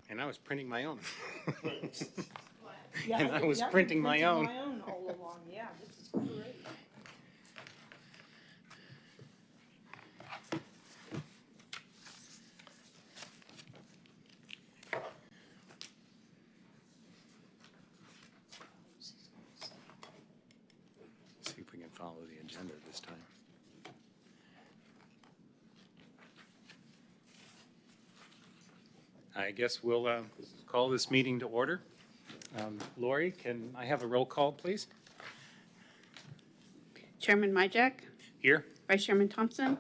And I was printing my own. Yeah, And I was I've been printing my own. all along, yeah, this is great. See if we can follow the agenda this time. I guess we'll call this meeting to order. Lori, can I have a roll call, please? Chairman Myjack, Here. Vice Chairman Thompson,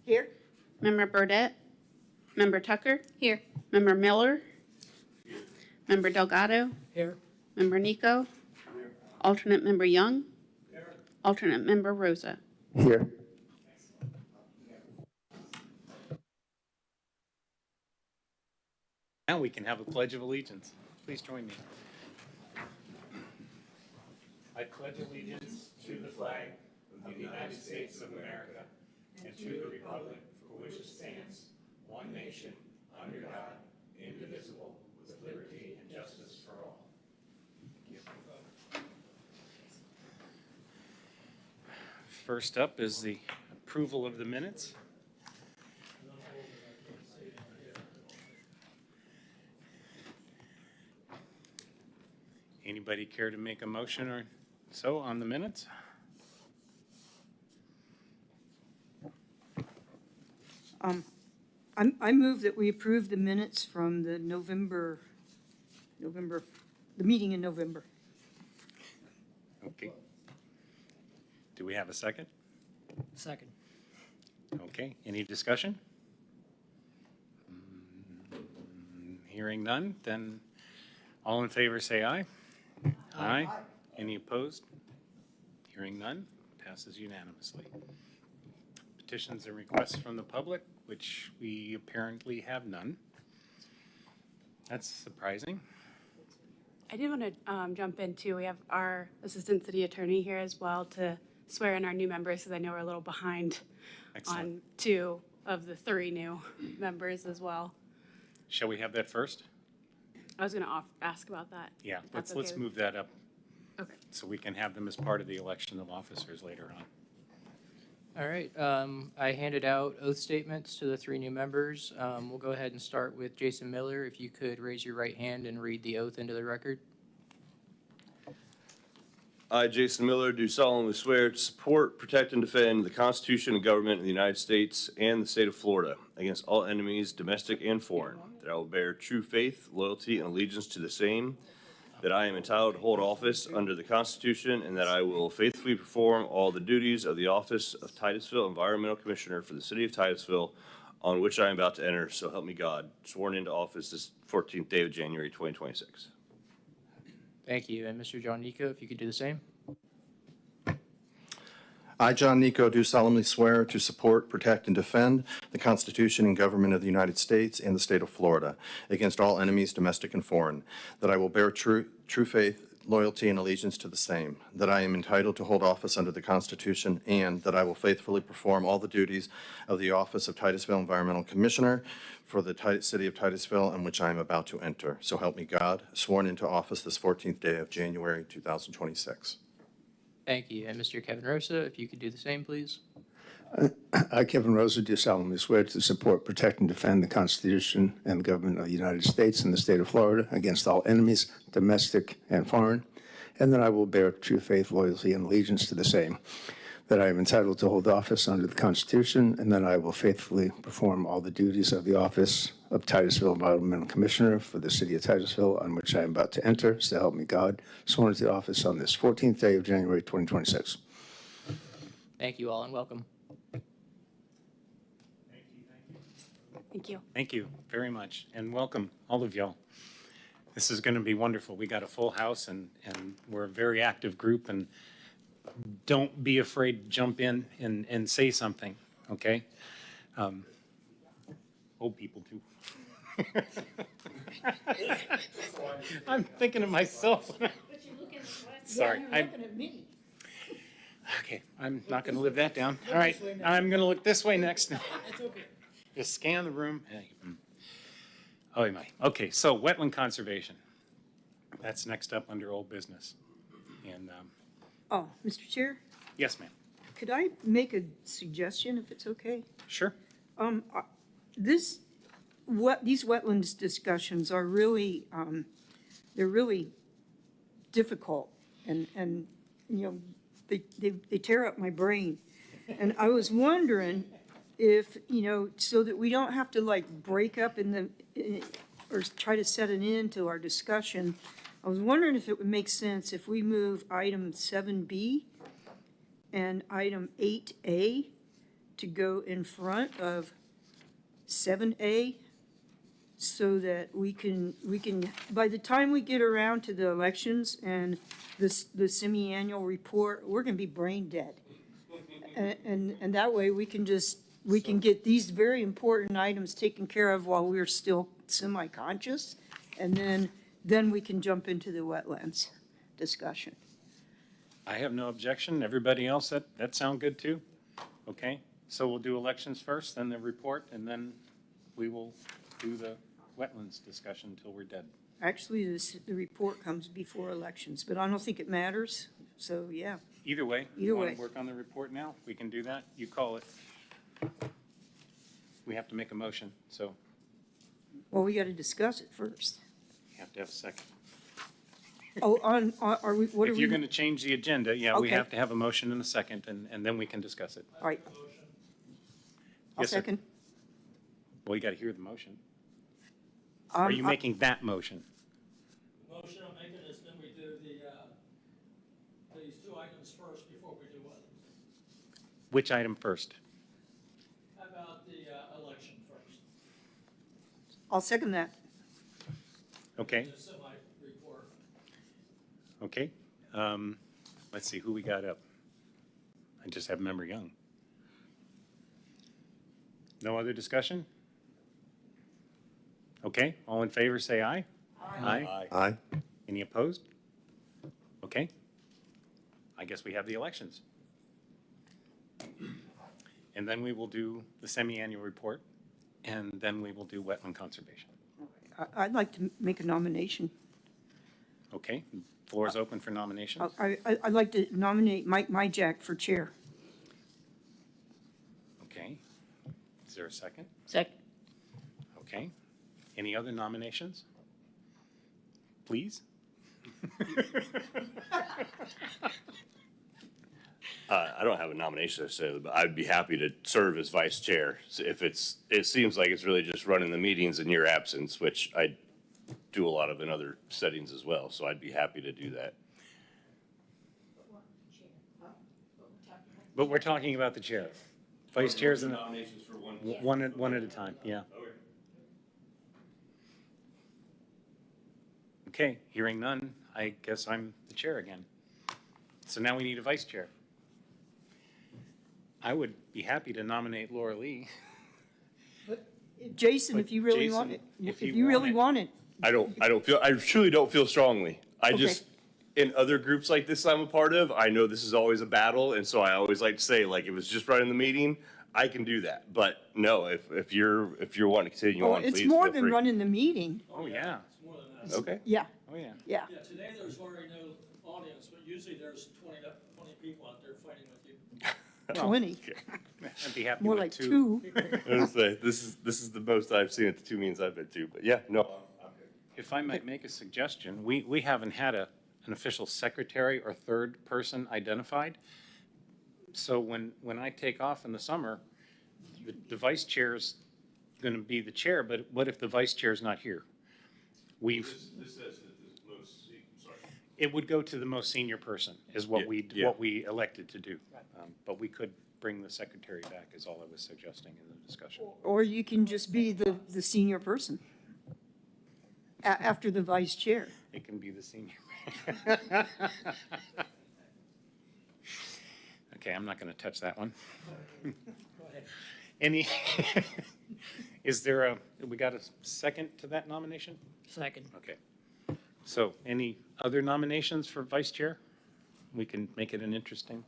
Here? Member Burdette, Member Tucker. Here. Member Miller. Member Delgado. Here. Member Nico. Alternate Member Young. Alternate Member Rosa. Here. Now we can have a Pledge of Allegiance. Please join me. I pledge allegiance to the flag of the United States of America and to the republic for which it stands, one nation, under God, indivisible, with liberty and justice for all. First up is the approval of the minutes. Anybody care to make a motion or so on the minutes? I move that we approve the minutes from the the meeting in November. Okay. Do we have a second? Second. Okay, any discussion? Hearing none, then all in favor say aye. Aye. Any opposed? Hearing none, passes unanimously. Petitions and requests from the public, which we apparently have none. That's surprising. I did want to jump in too. We have our Assistant City Attorney here as well to swear in our new members because I know we're a little behind Excellent. on 2 of the 3 new members as well. Shall we have that first? I was going to ask about that. Yeah, That's let's okay. move that up Okay. so we can have them as part of the election of officers later on. All right, I handed out oath statements to the 3 new members. We'll go ahead and start with Jason Miller. If you could raise your right hand and read the oath into the record. I, Jason Miller, do solemnly swear to support, protect, and defend the Constitution and government of the United States and the state of Florida against all enemies, domestic and foreign, that I will bear true faith, loyalty, and allegiance to the same, that I am entitled to hold office under the Constitution, and that I will faithfully perform all the duties of the office of Titusville Environmental Commissioner for the city of Titusville, on which I am about to enter, so help me God. Sworn into office this 14th day of January, 2026. Thank you. And Mr. John Nico, if you could do the same. I, John Nico, do solemnly swear to support, protect, and defend the Constitution and government of the United States and the state of Florida against all enemies, domestic and foreign, that I will bear true faith, loyalty, and allegiance to the same, that I am entitled to hold office under the Constitution, and that I will faithfully perform all the duties of the office of Titusville Environmental Commissioner for the city of Titusville, in which I am about to enter. So help me God. Sworn into office this 14th day of January, 2026. Thank you. And Mr. Kevin Rosa, if you could do the same, please. I, Kevin Rosa, do solemnly swear to support, protect, and defend the Constitution and the government of the United States and the state of Florida against all enemies, domestic and foreign, and that I will bear true faith, loyalty, and allegiance to the same, that I am entitled to hold office under the Constitution, and that I will faithfully perform all the duties of the office of Titusville Environmental Commissioner for the city of Titusville, on which I am about to enter, so help me God. Sworn into office on this 14th day of January, 2026. Thank you all and welcome. Thank you. Thank you very much, and welcome, all of y'all. This is going to be wonderful. We got a full house, and we're a very active group, and don't be afraid to jump in and say something, okay? Old people, too. I'm thinking of myself. Sorry. Yeah, you're looking at me. Okay, I'm not going to live that down. All right, I'm going to look this way next. That's okay. Just scan the room. Hey. Oh, am I? Okay, so wetland conservation. That's next up under old business. And, Oh, Mr. Chair, yes, ma'am. could I make a suggestion if it's okay? Sure. These wetlands discussions are really, they're really difficult and, you know, they tear up my brain. And I was wondering if, you know, so that we don't have to like break up or try to set an end to our discussion, I was wondering if it would make sense if we move item 7B and item 8A to go in front of 7A so that we can, by the time we get around to the elections and the semi-annual report, we're gonna be brain dead. And that way we can get these very important items taken care of while we're still semi-conscious. And then we can jump into the wetlands discussion. I have no objection. Everybody else, that sound good too? Okay, so we'll do elections first, then the report, and then we will do the wetlands discussion until we're dead. Actually, the report comes before elections, but I don't think it matters, so yeah. Either way. Either You want way. to work on the report now? We can do that. You call it. We have to make a motion, so Well, we gotta discuss it first. you have to have a second. Oh, are we, what are If we? you're going to change the agenda, yeah, we Okay. have to have a motion and a second, and then we can discuss it. All right. I'll Yes, sir. second. Well, you got to hear the motion. Are you making that motion? Motion I'm making is then we do these two items first before we do wetlands. Which item first? How about the election first, I'll second that. Okay, the semi-report? okay. Let's see, who we got up? I just have memory young. No other discussion? Okay, all in favor, say aye. Aye. Aye. Any opposed? Okay. I guess we have the elections. And then we will do the semi-annual report, and then we will do wetland conservation. I'd like to make a nomination. Okay, floor is open for nominations. I'd like to nominate Mike Myjack for chair. Okay. Is there a second? Second. Okay. Any other nominations? Please? I don't have a nomination necessarily, but I'd be happy to serve as vice chair. So if it seems like it's really just running the meetings in your absence, which I do a lot of in other settings as well, so I'd be happy to do that. But we're talking about the chair. Vice chairs and Nominations for one. one at a time, yeah. Okay, hearing none, I guess I'm the chair again. So now we need a vice chair. I would be happy to nominate Laura Lee. Jason, But if you really Jason, want it. if If you you really want want it. I truly don't feel strongly. I Okay. just, in other groups like this I'm a part of, I know this is always a battle, and so I always like to say, like, if it's just running the meeting, I can do that. But no, if you're wanting to continue Oh, on, please it's feel more than free. running the meeting. Oh, yeah, It's more than that. Okay. Yeah, oh, yeah. yeah. Yeah, today there's very no audience, but usually there's 20 people out there fighting with you. 20, I'd be happy more with like two. 2. I was gonna say, this is the most I've seen at the two meetings I've been to, but yeah, no. If I might make a suggestion, we haven't had an official secretary or third person identified. So when I take off in the summer, the vice chair's going to be the chair, but what if the vice chair's not here? This says that the most, sorry. It would go to the most senior person, is what Yeah. what we elected to do. But we could bring the secretary back, is all I was suggesting in the discussion. Or you can just be the senior person after the vice chair. It can be the senior. Okay, I'm not going to touch that one. Any, we got a second to that nomination? Second. Okay. So any other nominations for vice chair? We can make it an interesting.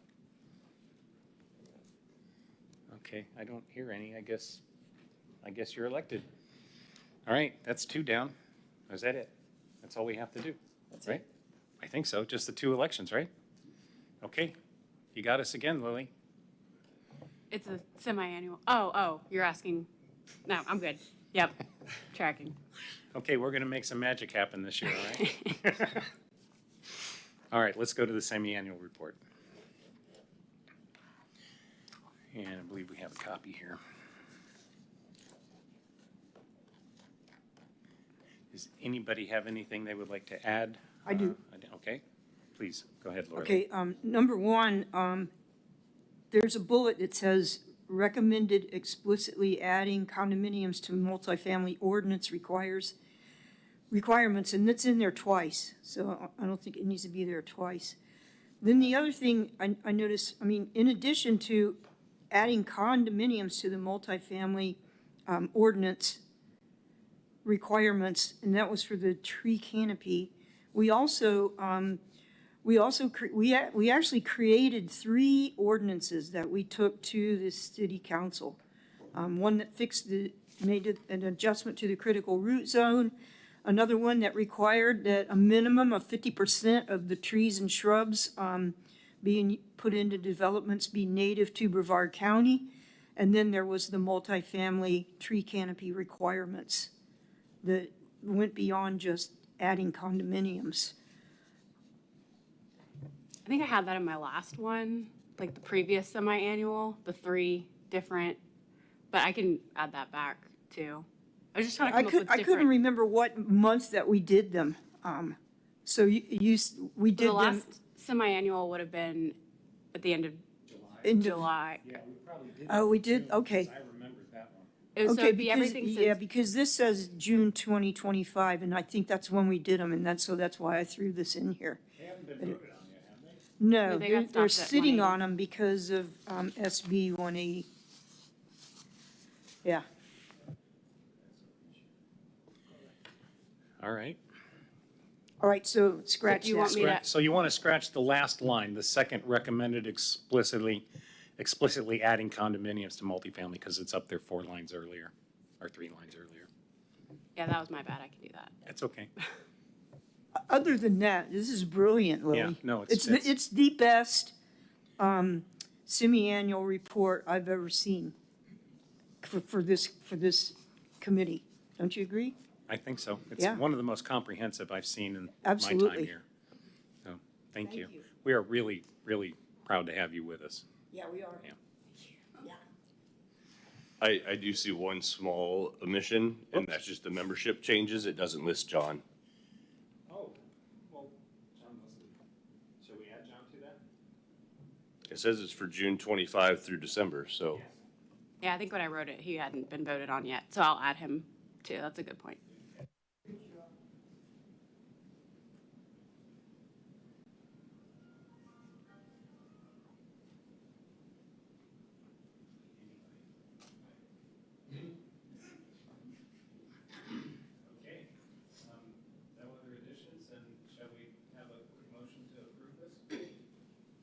Okay, I don't hear any. I guess you're elected. All right, that's 2 down. Is that it? That's all we have to do, right? I think so, just the 2 elections, right? Okay, you got us again, Lily. It's a semi-annual. Oh, you're asking. No, I'm good. Yep, tracking. Okay, we're gonna make some magic happen this year, all right? All right, let's go to the semi-annual report. And I believe we have a copy here. Does anybody have anything they would like to add? I do. Okay, please, go ahead, Laura. Okay, number one, there's a bullet that says recommended explicitly adding condominiums to multifamily ordinance requirements, and it's in there twice, so I don't think it needs to be there twice. Then the other thing I noticed, I mean, in addition to adding condominiums to the multifamily ordinance requirements, and that was for the tree canopy, we actually created 3 ordinances that we took to the city council. One that made an adjustment to the critical root zone, another one that required that a minimum of 50% of the trees and shrubs being put into developments be native to Brevard County, and then there was the multifamily tree canopy requirements that went beyond just adding condominiums. I think I had that in my last one, like the previous semi-annual, the 3 different, but I can add that back too. I was just trying to come up with I couldn't different. remember what month that we did them. So we did The them last semi-annual would have been at the end of in July. Yeah, we probably did. Oh, we did? Okay. I remembered that one. It was, so Okay, it'd be because, everything yeah, since, because this says June 2025, and I think that's when we did them, and so that's why I threw this in here. They haven't been voted on yet, have they? No, No, they got they're stopped at sitting 180. on them because of SB 180. Yeah. All right. All right, so scratch do you that. want me to- So you want to scratch the last line, the second recommended explicitly adding condominiums to multifamily, because it's up there 4 lines earlier, or 3 lines earlier. yeah, that was my bad. I can do that. That's okay. Other than that, this is brilliant, Lily. Yeah, no, It's the best semi-annual report I've ever seen for this committee. Don't you agree? I think so. It's Yeah. one of the most comprehensive I've seen in my time Absolutely. here. So, thank you. Thank you. We are really, really proud to have you with us. Yeah, we are. Yeah. I do see one small omission, and that's just the membership changes. It doesn't list John. Oh, well, John listed. Should we add John to that? It says it's for June 25 through December, so. Yeah, I think when I wrote it, he hadn't been voted on yet, so I'll add him too. That's a good point. Okay, no other additions, and shall we have a quick motion to approve this?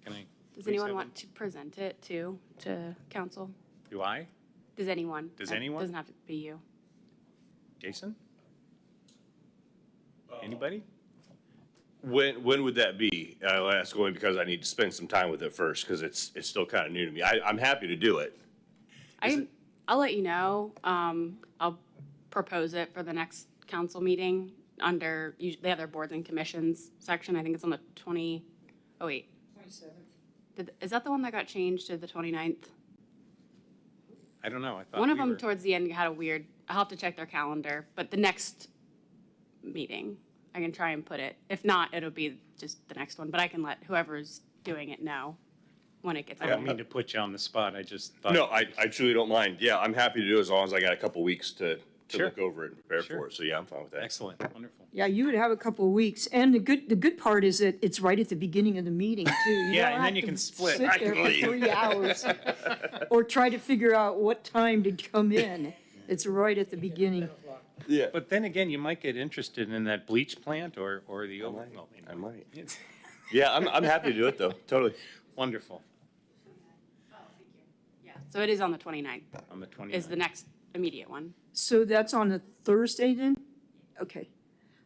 Can I? Does please anyone have want to present it too to council? Do I? Does anyone? Does It anyone? Doesn't have to be you. Jason? Anybody? When would that be? I'll ask only because I need to spend some time with it first, because it's still kind of new to me. I'm happy to do it. I'll let you know. I'll propose it for the next council meeting under, they have their boards and commissions section. I think it's on the 20, oh wait. 27th. Is that the one that got changed to the 29th? I don't know. I thought One of we them were- towards the end had a weird, I'll have to check their calendar, but the next meeting, I can try and put it. If not, it'll be just the next one, but I can let whoever's doing it know when it gets I don't on. mean to put you on the spot. I just thought. No, I truly don't mind. Yeah, I'm happy to do it as long as I got a couple weeks to Sure. look over it and prepare Sure. for it. So yeah, I'm fine with that. Excellent, wonderful. Yeah, you would have a couple of weeks, and the good part is that it's right at the beginning of the meeting too. You Yeah, don't and then have you to can split. Sit there for 3 hours, or try to figure out what time to come in. It's right at the beginning. Yeah. But then again, you might get interested in that bleach plant or the. I might. well, you know. I might. It's Yeah, I'm happy to do it though. Totally. Wonderful. Yeah, so it is on the 29th On the 29th. is the next immediate one. So that's on a Thursday then? Okay.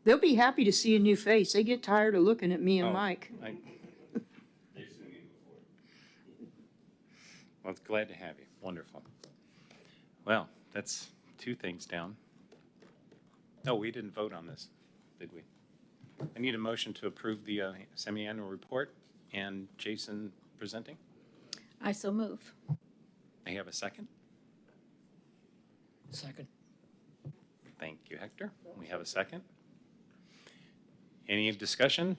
They'll be happy to see a new face. They get tired of looking at me and Oh, Mike. Well, it's glad to have you. Wonderful. Well, that's 2 things down. No, we didn't vote on this, did we? I need a motion to approve the semi-annual report and Jason presenting. I so move. I have a second. Second. Thank you, Hector. We have a second. Any discussion?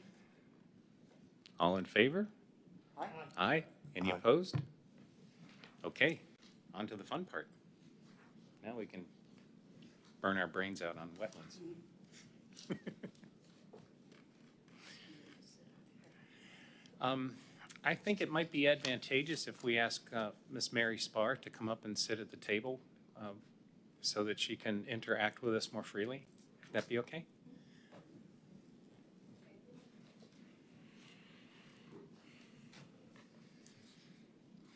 All in favor? Aye. Aye. Any opposed? Okay, on to the fun part. Now we can burn our brains out on wetlands. I think it might be advantageous if we ask Miss Mary Spar to come up and sit at the table so that she can interact with us more freely. Would that be okay?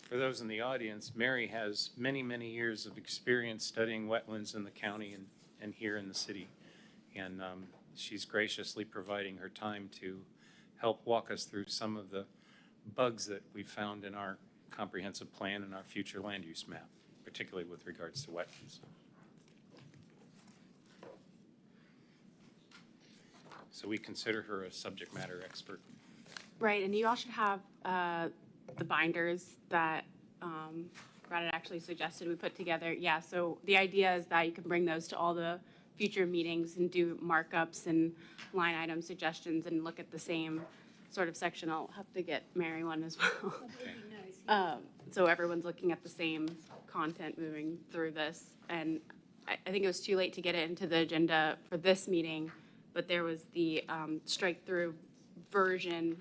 For those in the audience, Mary has many, many years of experience studying wetlands in the county and here in the city. And she's graciously providing her time to help walk us through some of the bugs that we found in our comprehensive plan and our future land use map, particularly with regards to wetlands. So we consider her a subject matter expert. Right, and you all should have the binders that Brad had actually suggested we put together. Yeah, so the idea is that you can bring those to all the future meetings and do markups and line item suggestions and look at the same sort of section. I'll have to get Mary one as well. So everyone's looking at the same content moving through this. And I think it was too late to get it into the agenda for this meeting, but there was the strike-through version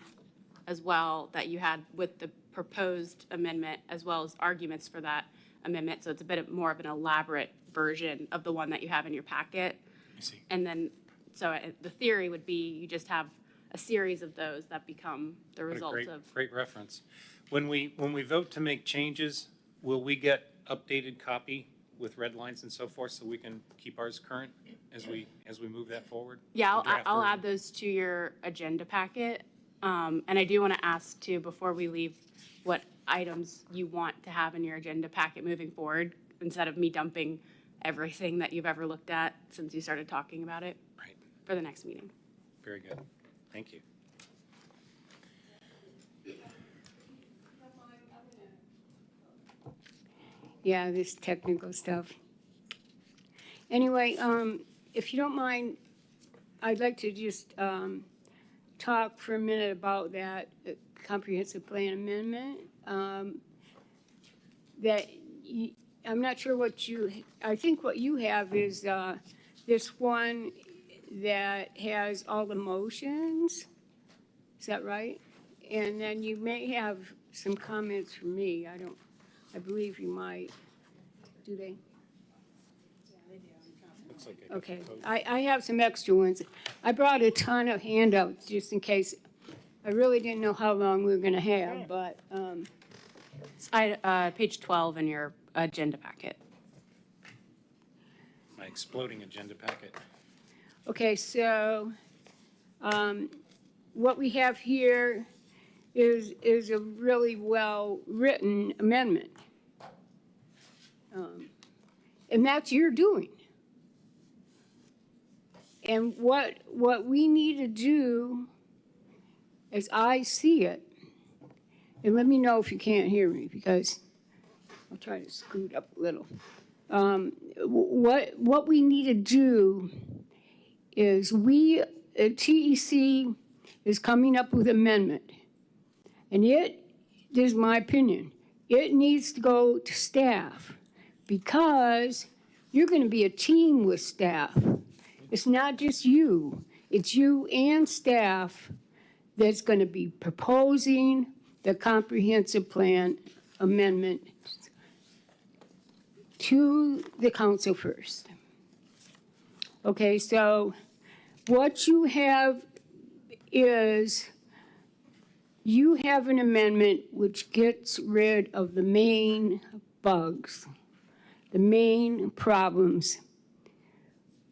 as well that you had with the proposed amendment as well as arguments for that amendment. So it's a bit more of an elaborate version of the one that you have in your packet. I see. And then, so the theory would be you just have a series of those that become the What a result great, of. great reference. When we vote to make changes, will we get updated copy with red lines and so forth so we can keep ours current as we move that forward? Yeah, The draft I'll version? add those to your agenda packet. And I do want to ask too, before we leave, what items you want to have in your agenda packet moving forward, instead of me dumping everything that you've ever looked at since you started talking about it Right, for the next meeting. very good. Thank you. Yeah, this technical stuff. Anyway, if you don't mind, I'd like to just talk for a minute about that comprehensive plan amendment. I'm not sure what I think what you have is this one that has all the motions. Is that right? And then you may have some comments from me. I believe you might. Do they? Looks like I got Okay, the code. I have some extra ones. I brought a ton of handouts just in case. I really didn't know how long we were gonna have, but, It's page 12 in your agenda packet. My exploding agenda packet. okay, so, what we have here is a really well-written amendment. And that's your doing. And what we need to do, as I see it, and let me know if you can't hear me, because I'll try to scoot up a little. What we need to do is TEC is coming up with amendment. And this is my opinion, it needs to go to staff because you're gonna be a team with staff. It's not just you, it's you and staff that's gonna be proposing the comprehensive plan amendment to the council first. Okay, so what you have is you have an amendment which gets rid of the main bugs, the main problems,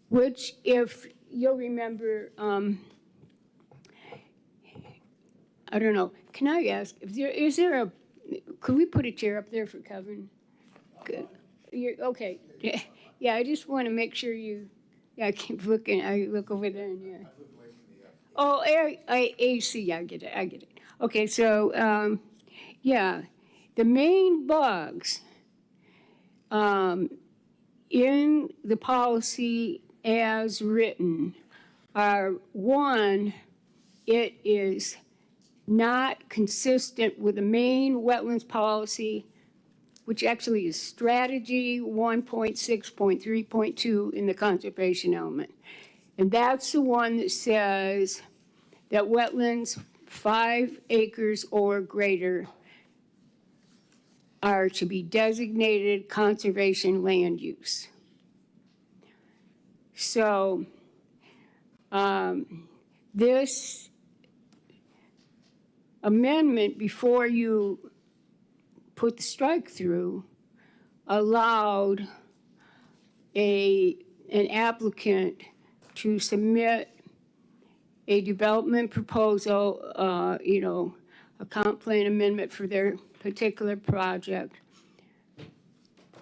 which, if you'll remember, I don't know, can I ask, could we put a chair up there for Kevin? Good. Okay, yeah, I just want to make sure I keep looking, I look over there and yeah. Oh, AC, I get it. Okay, so, yeah, the main bugs in the policy as written are, one, it is not consistent with the main wetlands policy, which actually is strategy 1.6.3.2 in the conservation element. And that's the one that says that wetlands 5 acres or greater are to be designated conservation land use. So this amendment, before you put the strike through, allowed an applicant to submit a development proposal, a comp plan amendment for their particular project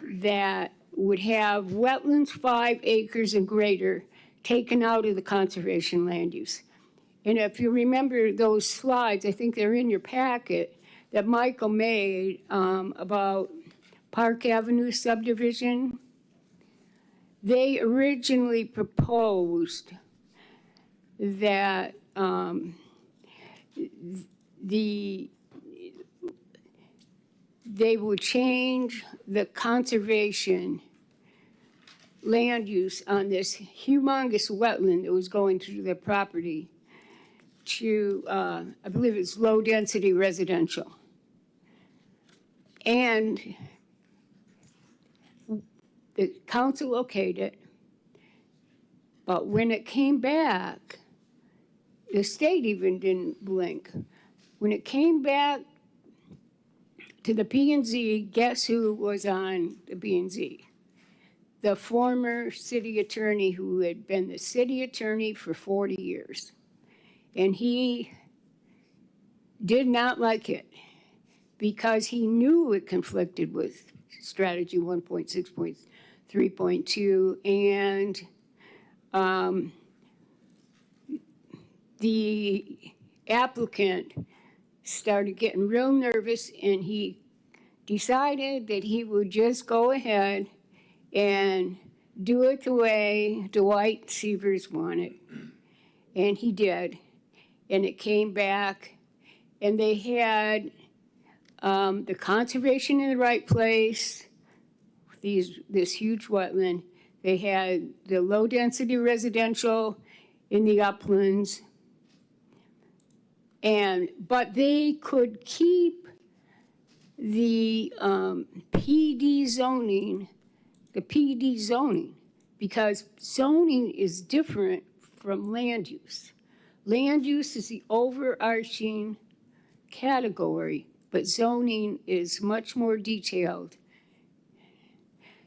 that would have wetlands 5 acres and greater taken out of the conservation land use. And if you remember those slides, I think they're in your packet, that Michael made about Park Avenue subdivision. They originally proposed that they would change the conservation land use on this humongous wetland that was going through their property to, I believe it's low-density residential. And the council okayed it, but when it came back, the state even didn't blink. When it came back to the P&Z, guess who was on the P&Z? The former city attorney who had been the city attorney for 40 years. And he did not like it because he knew it conflicted with strategy 1.6.3.2, and the applicant started getting real nervous, and he decided that he would just go ahead and do it the way Dwight Seavers wanted. And he did. And it came back, and they had the conservation in the right place, this huge wetland. They had the low-density residential in the uplands, but they could keep the PD zoning, because zoning is different from land use. Land use is the overarching category, but zoning is much more detailed.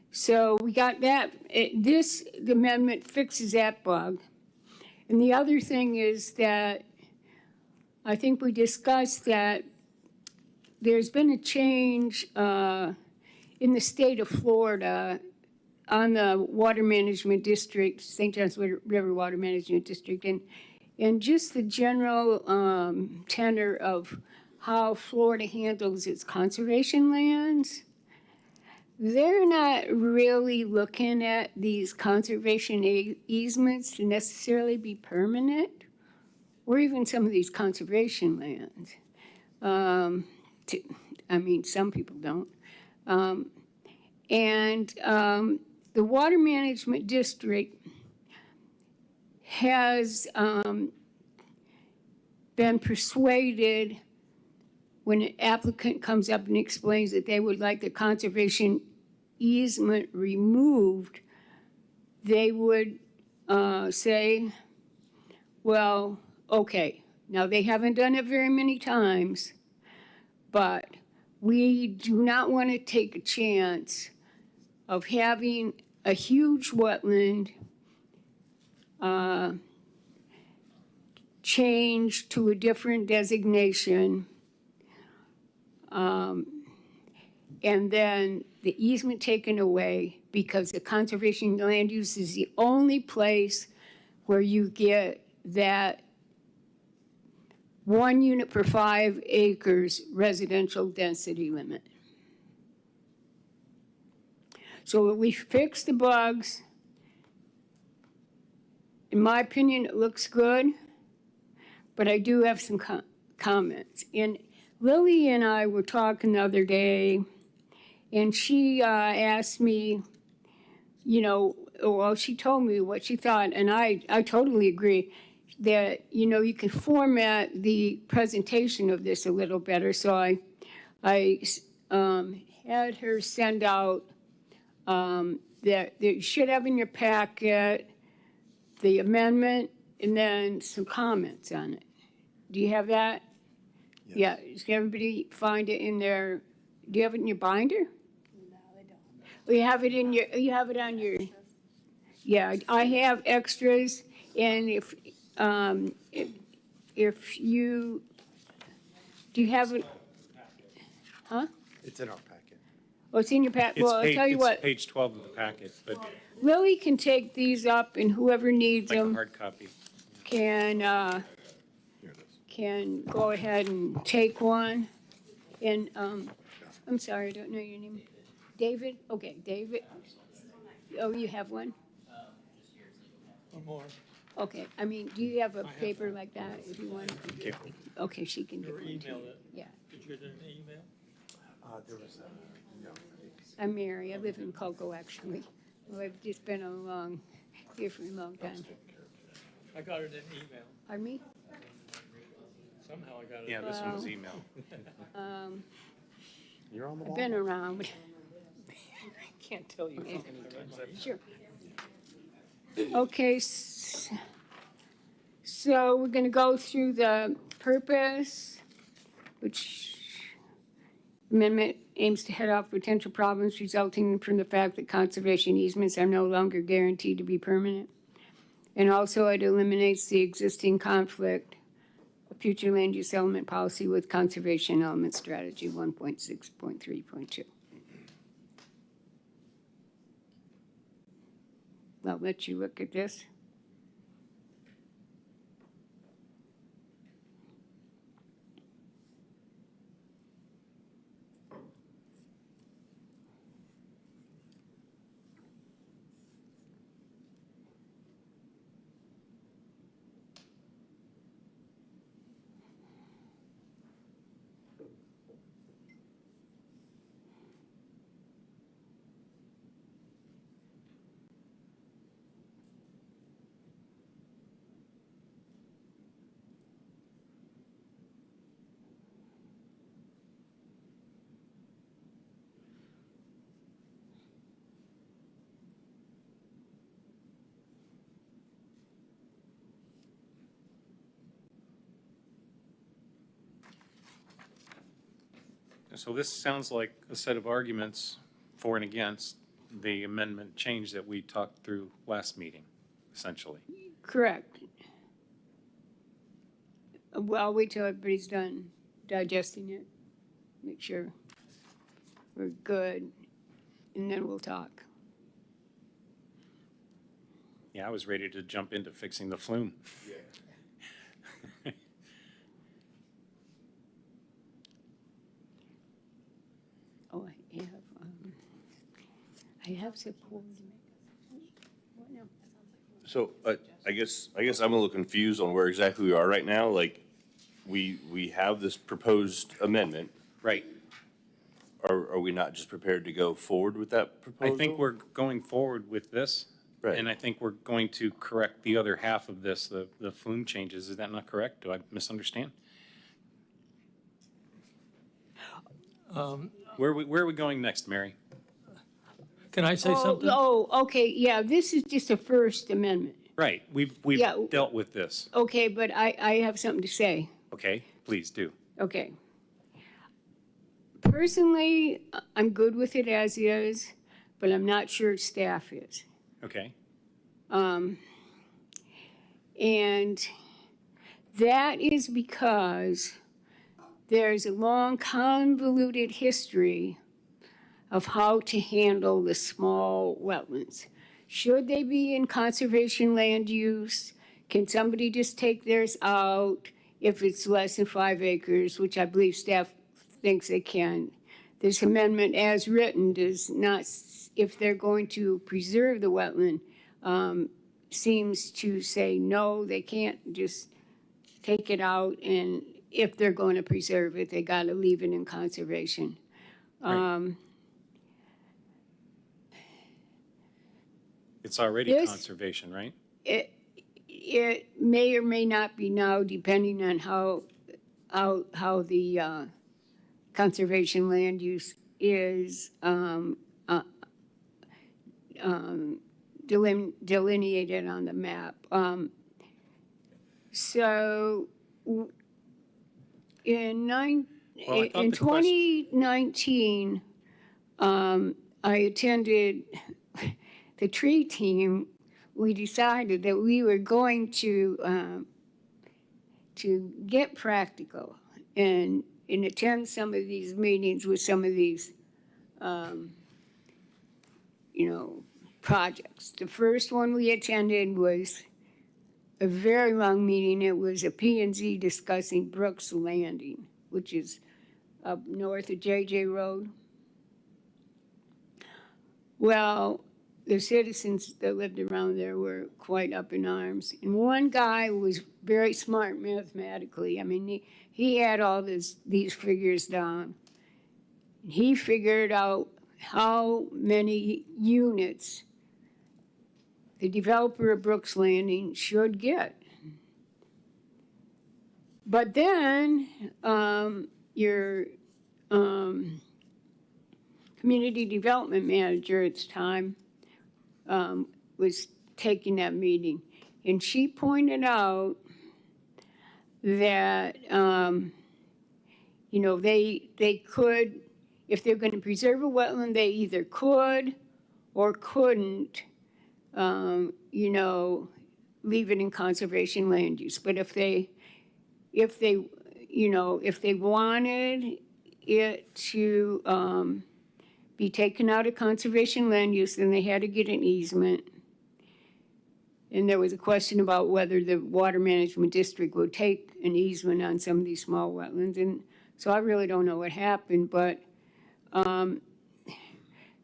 So we got that. The amendment fixes that bug. And the other thing is that I think we discussed that there's been a change in the state of Florida on the water management district, St. John's River Water Management District, and just the general tenor of how Florida handles its conservation lands. They're not really looking at these conservation easements to necessarily be permanent, or even some of these conservation lands. Some people don't. The Water Management District has been persuaded, when an applicant comes up and explains that they would like the conservation easement removed, they would say, well, okay, now they haven't done it very many times, but we do not want to take a chance of having a huge wetland changed to a different designation, and then the easement taken away because the conservation land use is the only place where you get that 1 unit per 5 acres residential density limit. So we fixed the bugs. In my opinion, it looks good, but I do have some comments. And Lily and I were talking the other day, and she asked me, you know, well, she told me what she thought, and I totally agree that, you know, you can format the presentation of this a little better. So I had her send out that you should have in your packet the amendment and then some comments on it. Do you have that? Yes. Yeah, does everybody find it in their, do you have it in your binder? No, I don't. You have it in your, you have it on your, yeah, I have extras, and if you, do you have it? Huh? It's in our packet. Oh, it's in your packet. It's Well, I'll tell you it's what, page 12 of the packet, but Lily can take these up, and whoever needs like a them hard copy. can go ahead and take one. And, I'm sorry, I don't know your name. David? Okay, David. Oh, you have one? One more. Okay, I mean, do you have a paper like that if you want? Okay. Okay, she can Or give one to email you. it. Yeah. Did you get an email? I'm Mary. I live in Cocoa, actually. Well, I've just been here for a long time. I got it in email. Pardon me? Somehow I got it. Yeah, this one was email. You're on the I've been around. Can't tell you. Okay. Sure. Okay, so we're gonna go through the purpose, which amendment aims to head off potential problems resulting from the fact that conservation easements are no longer guaranteed to be permanent. And also it eliminates the existing conflict of future land use element policy with conservation element strategy 1.6.3.2. I'll let you look at this. So this sounds like a set of arguments for and against the amendment change that we talked through last meeting, essentially. Correct. Well, I'll wait till everybody's done digesting it, make sure we're good, and then we'll talk. Yeah, I was ready to jump into fixing the flume. Oh, I have support. What now? So I guess I'm a little confused on where exactly we are right now. Like, we have this proposed amendment. Right. Are we not just prepared to go forward with that I proposal? think we're going forward with this. Right. And I think we're going to correct the other half of this, the flume changes. Is that not correct? Do I misunderstand? Where are we going next, Mary? Can I say something? Oh, okay, yeah, this is just a first amendment. Right, we've Yeah. dealt with this. Okay, but I have something to say. Okay, please do. Okay. Personally, I'm good with it as is, but I'm not sure staff is. Okay, And that is because there's a long convoluted history of how to handle the small wetlands. Should they be in conservation land use? Can somebody just take theirs out if it's less than 5 acres, which I believe staff thinks they can? This amendment as written does not, if they're going to preserve the wetland, seems to say, no, they can't just take it out, and if they're going to preserve it, they got to leave it in conservation. Right. It's already This- conservation, right? It may or may not be now, depending on how the conservation land use is delineated on the map. So in Well, I thought in the question- 2019, I attended the tree team. We decided that we were going to get practical and attend some of these meetings with some of these, projects. The first one we attended was a very long meeting. It was a P&Z discussing Brooks Landing, which is up north of JJ Road. Well, the citizens that lived around there were quite up in arms. And one guy was very smart mathematically. I mean, he had all these figures down. He figured out how many units the developer of Brooks Landing should get. But then your community development manager at the time was taking that meeting, and she pointed out that they could, if they're going to preserve a wetland, they either could or couldn't leave it in conservation land use. But if they wanted it to be taken out of conservation land use, then they had to get an easement. And there was a question about whether the water management district would take an easement on some of these small wetlands. And so I really don't know what happened, but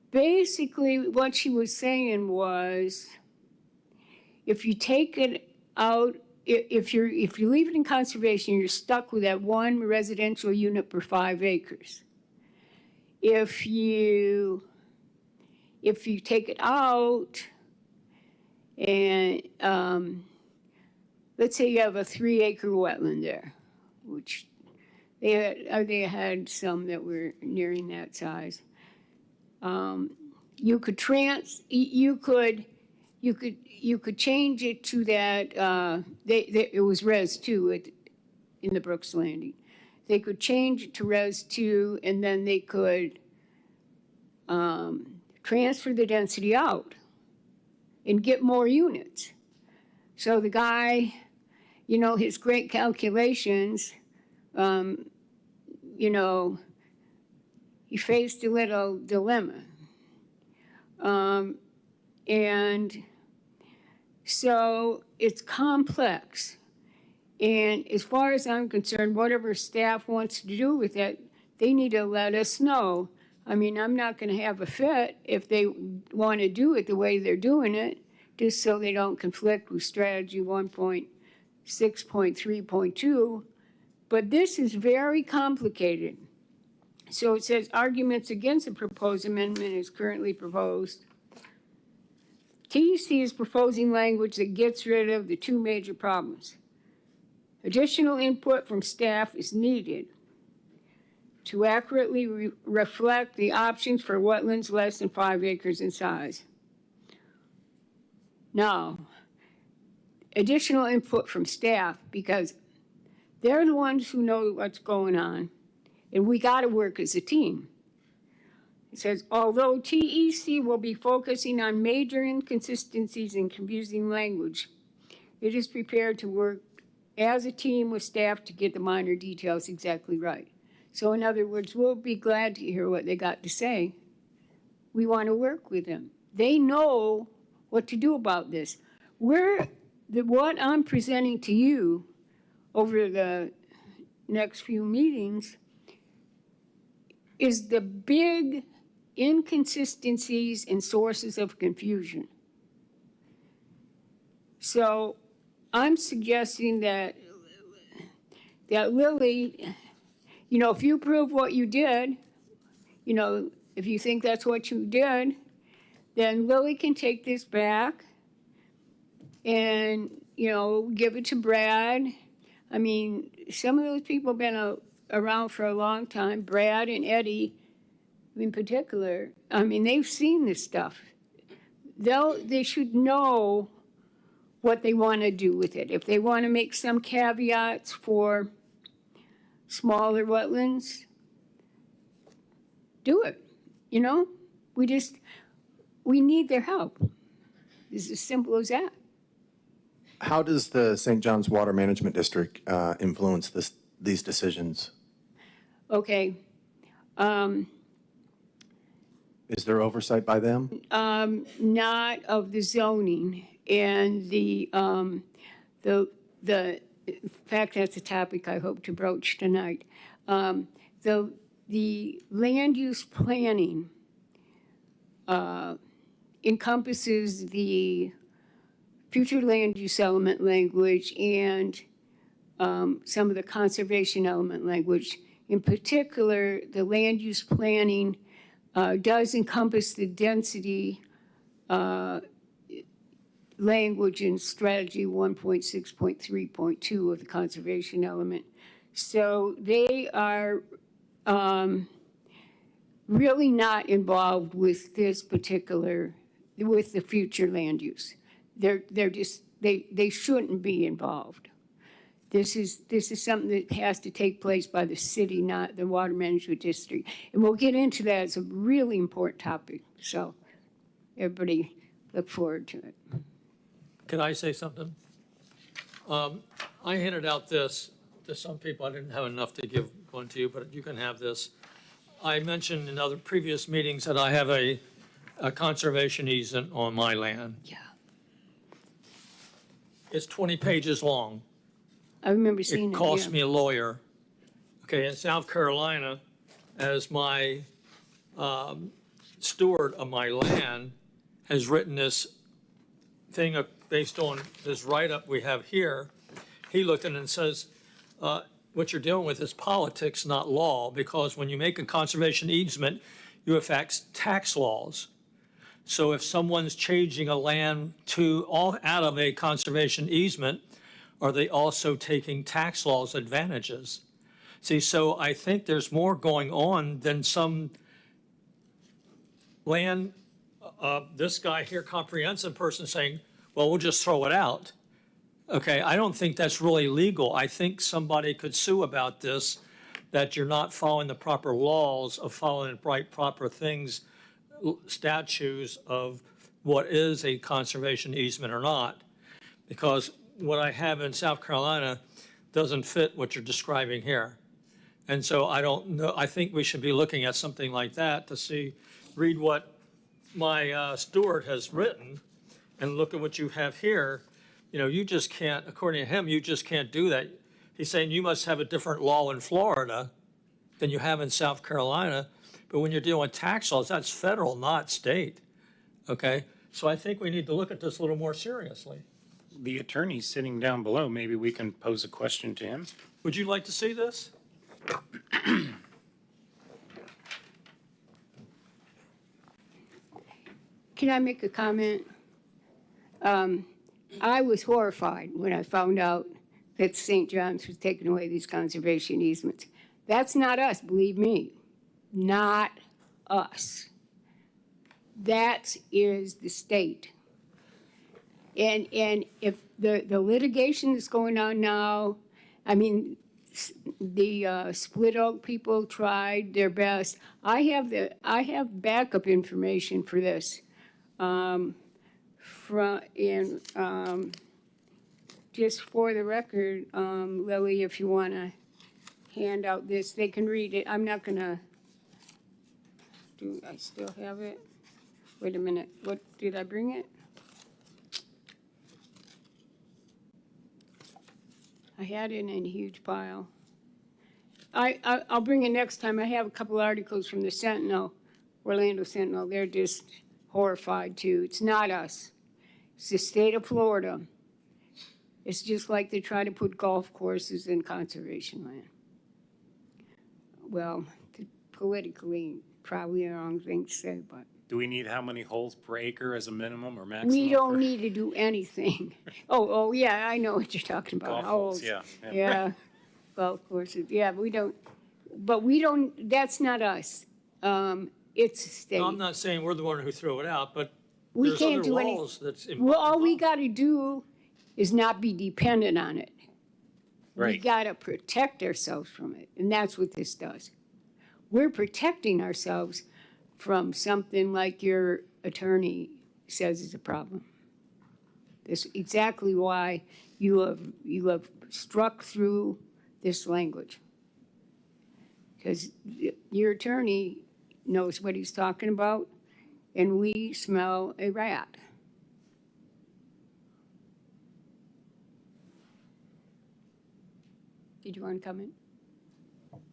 basically what she was saying was, if you take it out, if you leave it in conservation, you're stuck with that one residential unit per 5 acres. If you take it out, and let's say you have a 3-acre wetland there, which they had some that were nearing that size. You could change it to that. It was Res 2 in the Brooks Landing. They could change it to Res 2, and then they could transfer the density out and get more units. So the guy, his great calculations, he faced a little dilemma. And so it's complex. And as far as I'm concerned, whatever staff wants to do with it, they need to let us know. I mean, I'm not going to have a fit if they want to do it the way they're doing it, just so they don't conflict with strategy 1.6.3.2. But this is very complicated. So it says arguments against the proposed amendment is currently proposed. TEC is proposing language that gets rid of the 2 major problems. Additional input from staff is needed to accurately reflect the options for wetlands less than 5 acres in size. Now, additional input from staff, because they're the ones who know what's going on, and we got to work as a team. It says, although TEC will be focusing on major inconsistencies and confusing language, it is prepared to work as a team with staff to get the minor details exactly right. So in other words, we'll be glad to hear what they got to say. We want to work with them. They know what to do about this. What I'm presenting to you over the next few meetings is the big inconsistencies and sources of confusion. So I'm suggesting that Lily, you know, if you prove what you did, you know, if you think that's what you did, then Lily can take this back and, you know, give it to Brad. I mean, some of those people have been around for a long time, Brad and Eddie in particular. I mean, they've seen this stuff. They should know what they want to do with it. If they want to make some caveats for smaller wetlands, do it. You know, we need their help. It's as simple as that. How does the St. John's Water Management District influence these decisions? Okay. Is there oversight by them? Not of the zoning and in fact, that's a topic I hope to broach tonight. The land use planning encompasses the future land use element language and some of the conservation element language. In particular, the land use planning does encompass the density language in strategy 1.6.3.2 of the conservation element. So they are really not involved with this particular, with the future land use. They're just, they shouldn't be involved. This is something that has to take place by the city, not the Water Management District. And we'll get into that. It's a really important topic. So everybody look forward to it. Can I say something? I handed out this to some people. I didn't have enough to give one to you, but you can have this. I mentioned in other previous meetings that I have a conservation easement on my land. Yeah. It's 20 pages long. I remember seeing it. It cost me a lawyer. Okay, in South Carolina, as my steward of my land, has written this thing based on this write-up we have here. He looked at it and says, what you're dealing with is politics, not law, because when you make a conservation easement, you affect tax laws. So if someone's changing a land out of a conservation easement, are they also taking tax laws advantages? See, so I think there's more going on than some land, this guy here, comprehensive person saying, well, we'll just throw it out. Okay, I don't think that's really legal. I think somebody could sue about this, that you're not following the proper laws of following the proper things, statutes of what is a conservation easement or not. Because what I have in South Carolina doesn't fit what you're describing here. And so I don't know, I think we should be looking at something like that to read what my steward has written and look at what you have here. You know, you just can't, according to him, you just can't do that. He's saying you must have a different law in Florida than you have in South Carolina. But when you're dealing with tax laws, that's federal, not state. Okay? So I think we need to look at this a little more seriously. The attorney's sitting down below. Maybe we can pose a question to him. Would you like to see this? Can I make a comment? I was horrified when I found out that St. John's was taking away these conservation easements. That's not us, believe me. Not us. That is the state. And if the litigation that's going on now, I mean, the Split Oak people tried their best. I have backup information for this. Just for the record, Lily, if you want to hand out this, they can read it. I'm not gonna, do I still have it? Wait a minute, what, did I bring it? I had it in a huge pile. I'll bring it next time. I have a couple articles from the Sentinel, Orlando Sentinel. They're just horrified too. It's not us. It's the state of Florida. It's just like they try to put golf courses in conservation land. Well, politically, probably the wrong thing to say, but Do we need how many holes per acre as a minimum or maximum? we don't for need to do anything. Oh, yeah, I know what you're talking about. Golf How holes, old- yeah. Yeah, golf courses, yeah, but we don't, that's not us. It's the state. No, I'm not saying we're the one who threw it out, but We there's can't other do any- laws that's. Well, all we gotta do is not be dependent on it. We Right. gotta protect ourselves from it, and that's what this does. We're protecting ourselves from something like your attorney says is a problem. That's exactly why you have struck through this language. Because your attorney knows what he's talking about, and we smell a rat. Did you want to comment?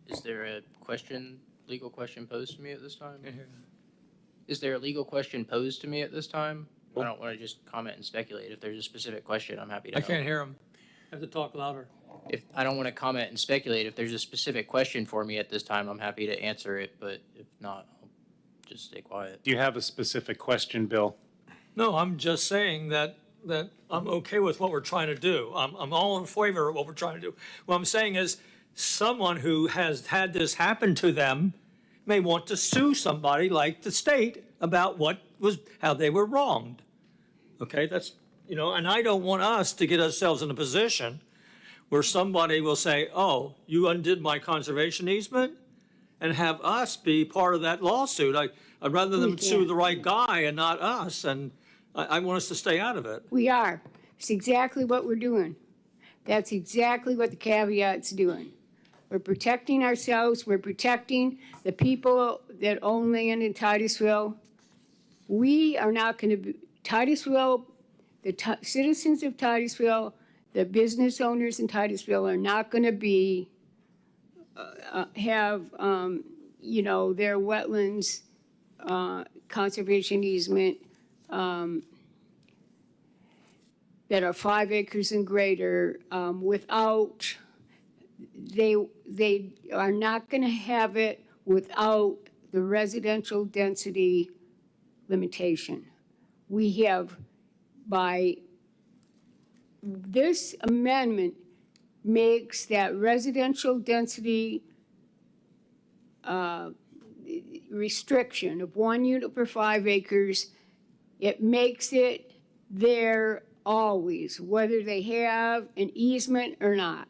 Is there a legal question posed to me at this time? Is there a legal question posed to me at this time? I don't want to just comment and speculate. If there's a specific question, I'm happy to I help. can't hear him. Have to talk louder. If, I don't want to comment and speculate. If there's a specific question for me at this time, I'm happy to answer it, but if not, I'll just stay quiet. Do you have a specific question, Bill? No, I'm just saying that I'm okay with what we're trying to do. I'm all in favor of what we're trying to do. What I'm saying is, someone who has had this happen to them may want to sue somebody like the state about how they were wronged. Okay, that's, and I don't want us to get ourselves in a position where somebody will say, oh, you undid my conservation easement, and have us be part of that lawsuit. I'd rather them sue can't. the right guy and not us, and I want us to stay out of it. We are. It's exactly what we're doing. That's exactly what the caveat's doing. We're protecting ourselves. We're protecting the people that own land in Titusville. We are not going to be, Titusville, citizens of Titusville, the business owners in Titusville are not going to be, have, their wetlands conservation easement that are 5 acres and greater without, they are not going to have it without the residential density limitation. We have, by, this amendment makes that residential density restriction of 1 unit per 5 acres, it makes it there always, whether they have an easement or not.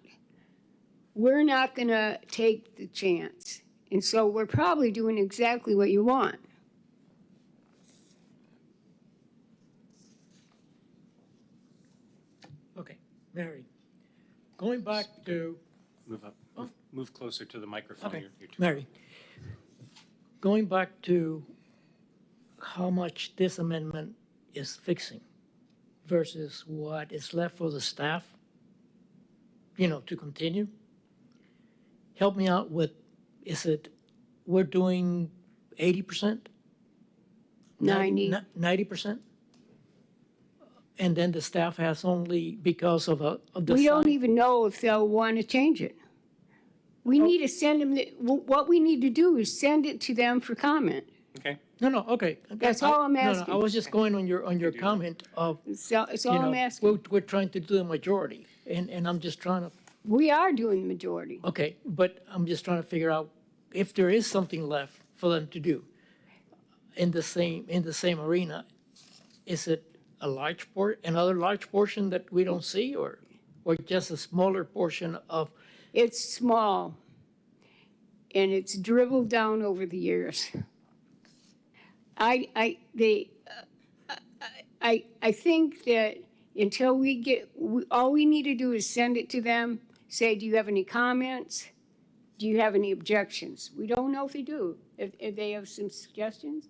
We're not going to take the chance. And so we're probably doing exactly what you want. Okay, Mary, going back to, Move up. Move closer to the microphone. okay, You're too- Mary, going back to how much this amendment is fixing versus what is left for the staff, to continue. Help me out with, is it, we're doing 80%? 90%? And then the staff has only, because of the We don't size- even know if they'll want to change it. We need to send them, what we need to do is send it to them for comment. Okay, No, okay. That's all I'm No, asking. I was just going on your comment of, So it's all I'm asking. we're trying to do the majority, and I'm just trying to, We are doing the majority. okay, but I'm just trying to figure out if there is something left for them to do in the same arena. Is it another large portion that we don't see, or just a smaller portion of It's small, and it's dribbled down over the years. I think that until we get, all we need to do is send it to them, say, do you have any comments? Do you have any objections? We don't know if they do. If they have some suggestions?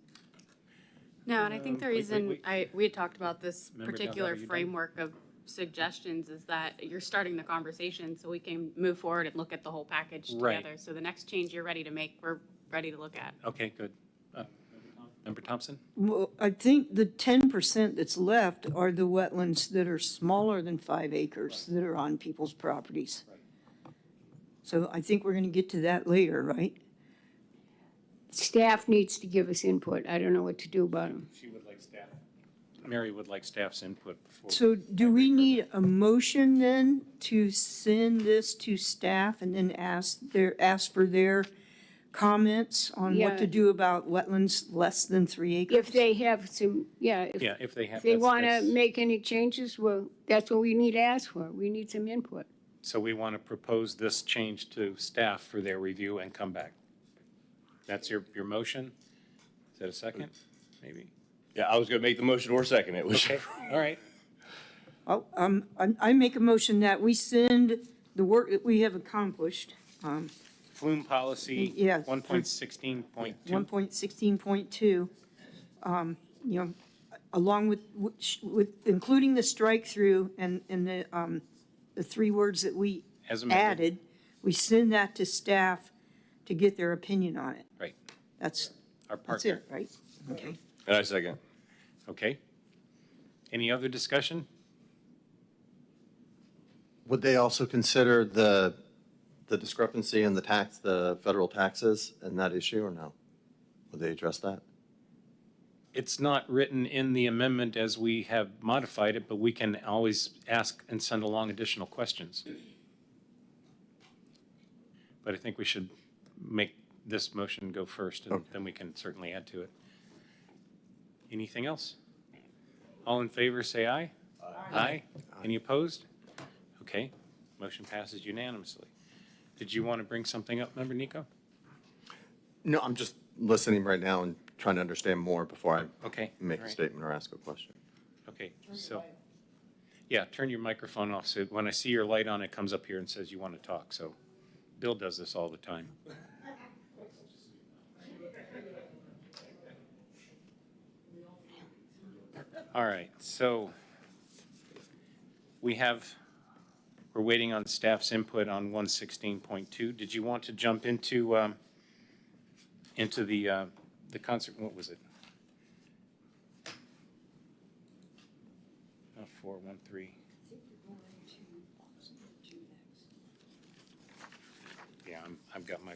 No, and I think the wait, reason wait. we had talked about this Member particular Delgado, you done? framework of suggestions is that you're starting the conversation so we can move forward and look at the whole package Right. together. So the next change you're ready to make, we're ready to look at. Okay, good. Member Thompson? Well, I think the 10% that's left are the wetlands that are smaller than 5 acres that are on people's properties. So I think we're going to get to that later, right? Staff needs to give us input. I don't know what to do about them. She would like staff. Mary would like staff's input before. So do we need a motion then to send this to staff and then ask for their comments on what to Yeah. do about wetlands less than 3 acres? If they have some, yeah, Yeah, if they have. if they that's- want to that's- make any changes, well, that's what we need to ask for. We need some input. So we want to propose this change to staff for their review and come back. That's your motion? Is that a second? Maybe? Yeah, I was gonna make the motion or second it. Okay, all right. I make a motion that we send the work that we have accomplished, Flume policy, Yeah. 1.16.2. 1.16.2, you know, along with including the strike through and the 3 words that we As amended. added, we send that to staff to get their opinion on it. Right, That's our that's partner. it, right? Okay. And I second. Okay. Any other discussion? Would they also consider the discrepancy in the federal taxes and that issue, or no? Would they address that? It's not written in the amendment as we have modified it, but we can always ask and send along additional questions. But I think we should make this motion go first, and then we can certainly add to it. Anything else? All in favor, say aye. Aye. Any opposed? Okay, motion passes unanimously. Did you want to bring something up, Member Nico? No, I'm just listening right now and trying to understand more before I Okay. make all a right. statement or ask a question. Okay, so, yeah, turn your microphone off, so when I see your light on, it comes up here and says you want to talk, so Bill does this all the time. All right, so we're waiting on staff's input on 116.2. Did you want to jump into the concert, what was it? 413. Yeah, I've got my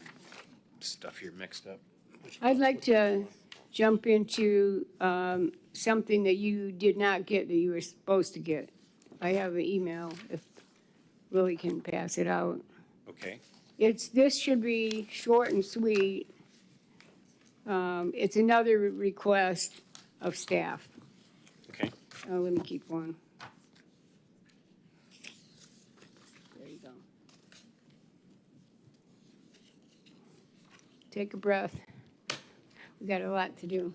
stuff here mixed up. I'd like to jump into something that you did not get that you were supposed to get. I have an email, if Willie can pass it out. Okay, This should be short and sweet. It's another request of staff. okay. Oh, let me keep one. There you go. Take a breath. We got a lot to do.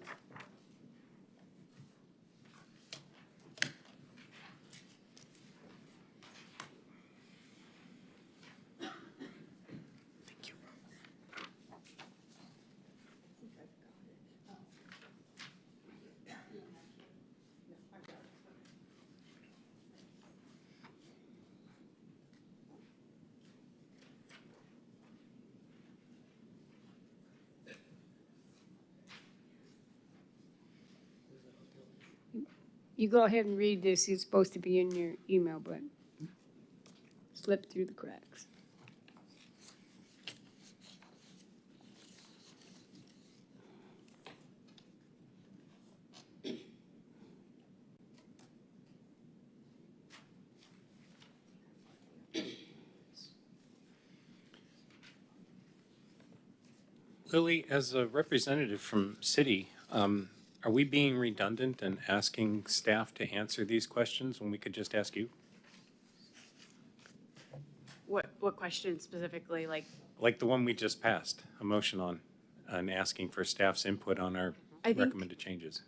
You go ahead and read this. It's supposed to be in your email, but slipped through the cracks. Lily, as a representative from city, are we being redundant and asking staff to answer these questions when we could just ask you? What question specifically, like? Like the one we just passed, a motion on, and asking for staff's input on our I think- recommended changes.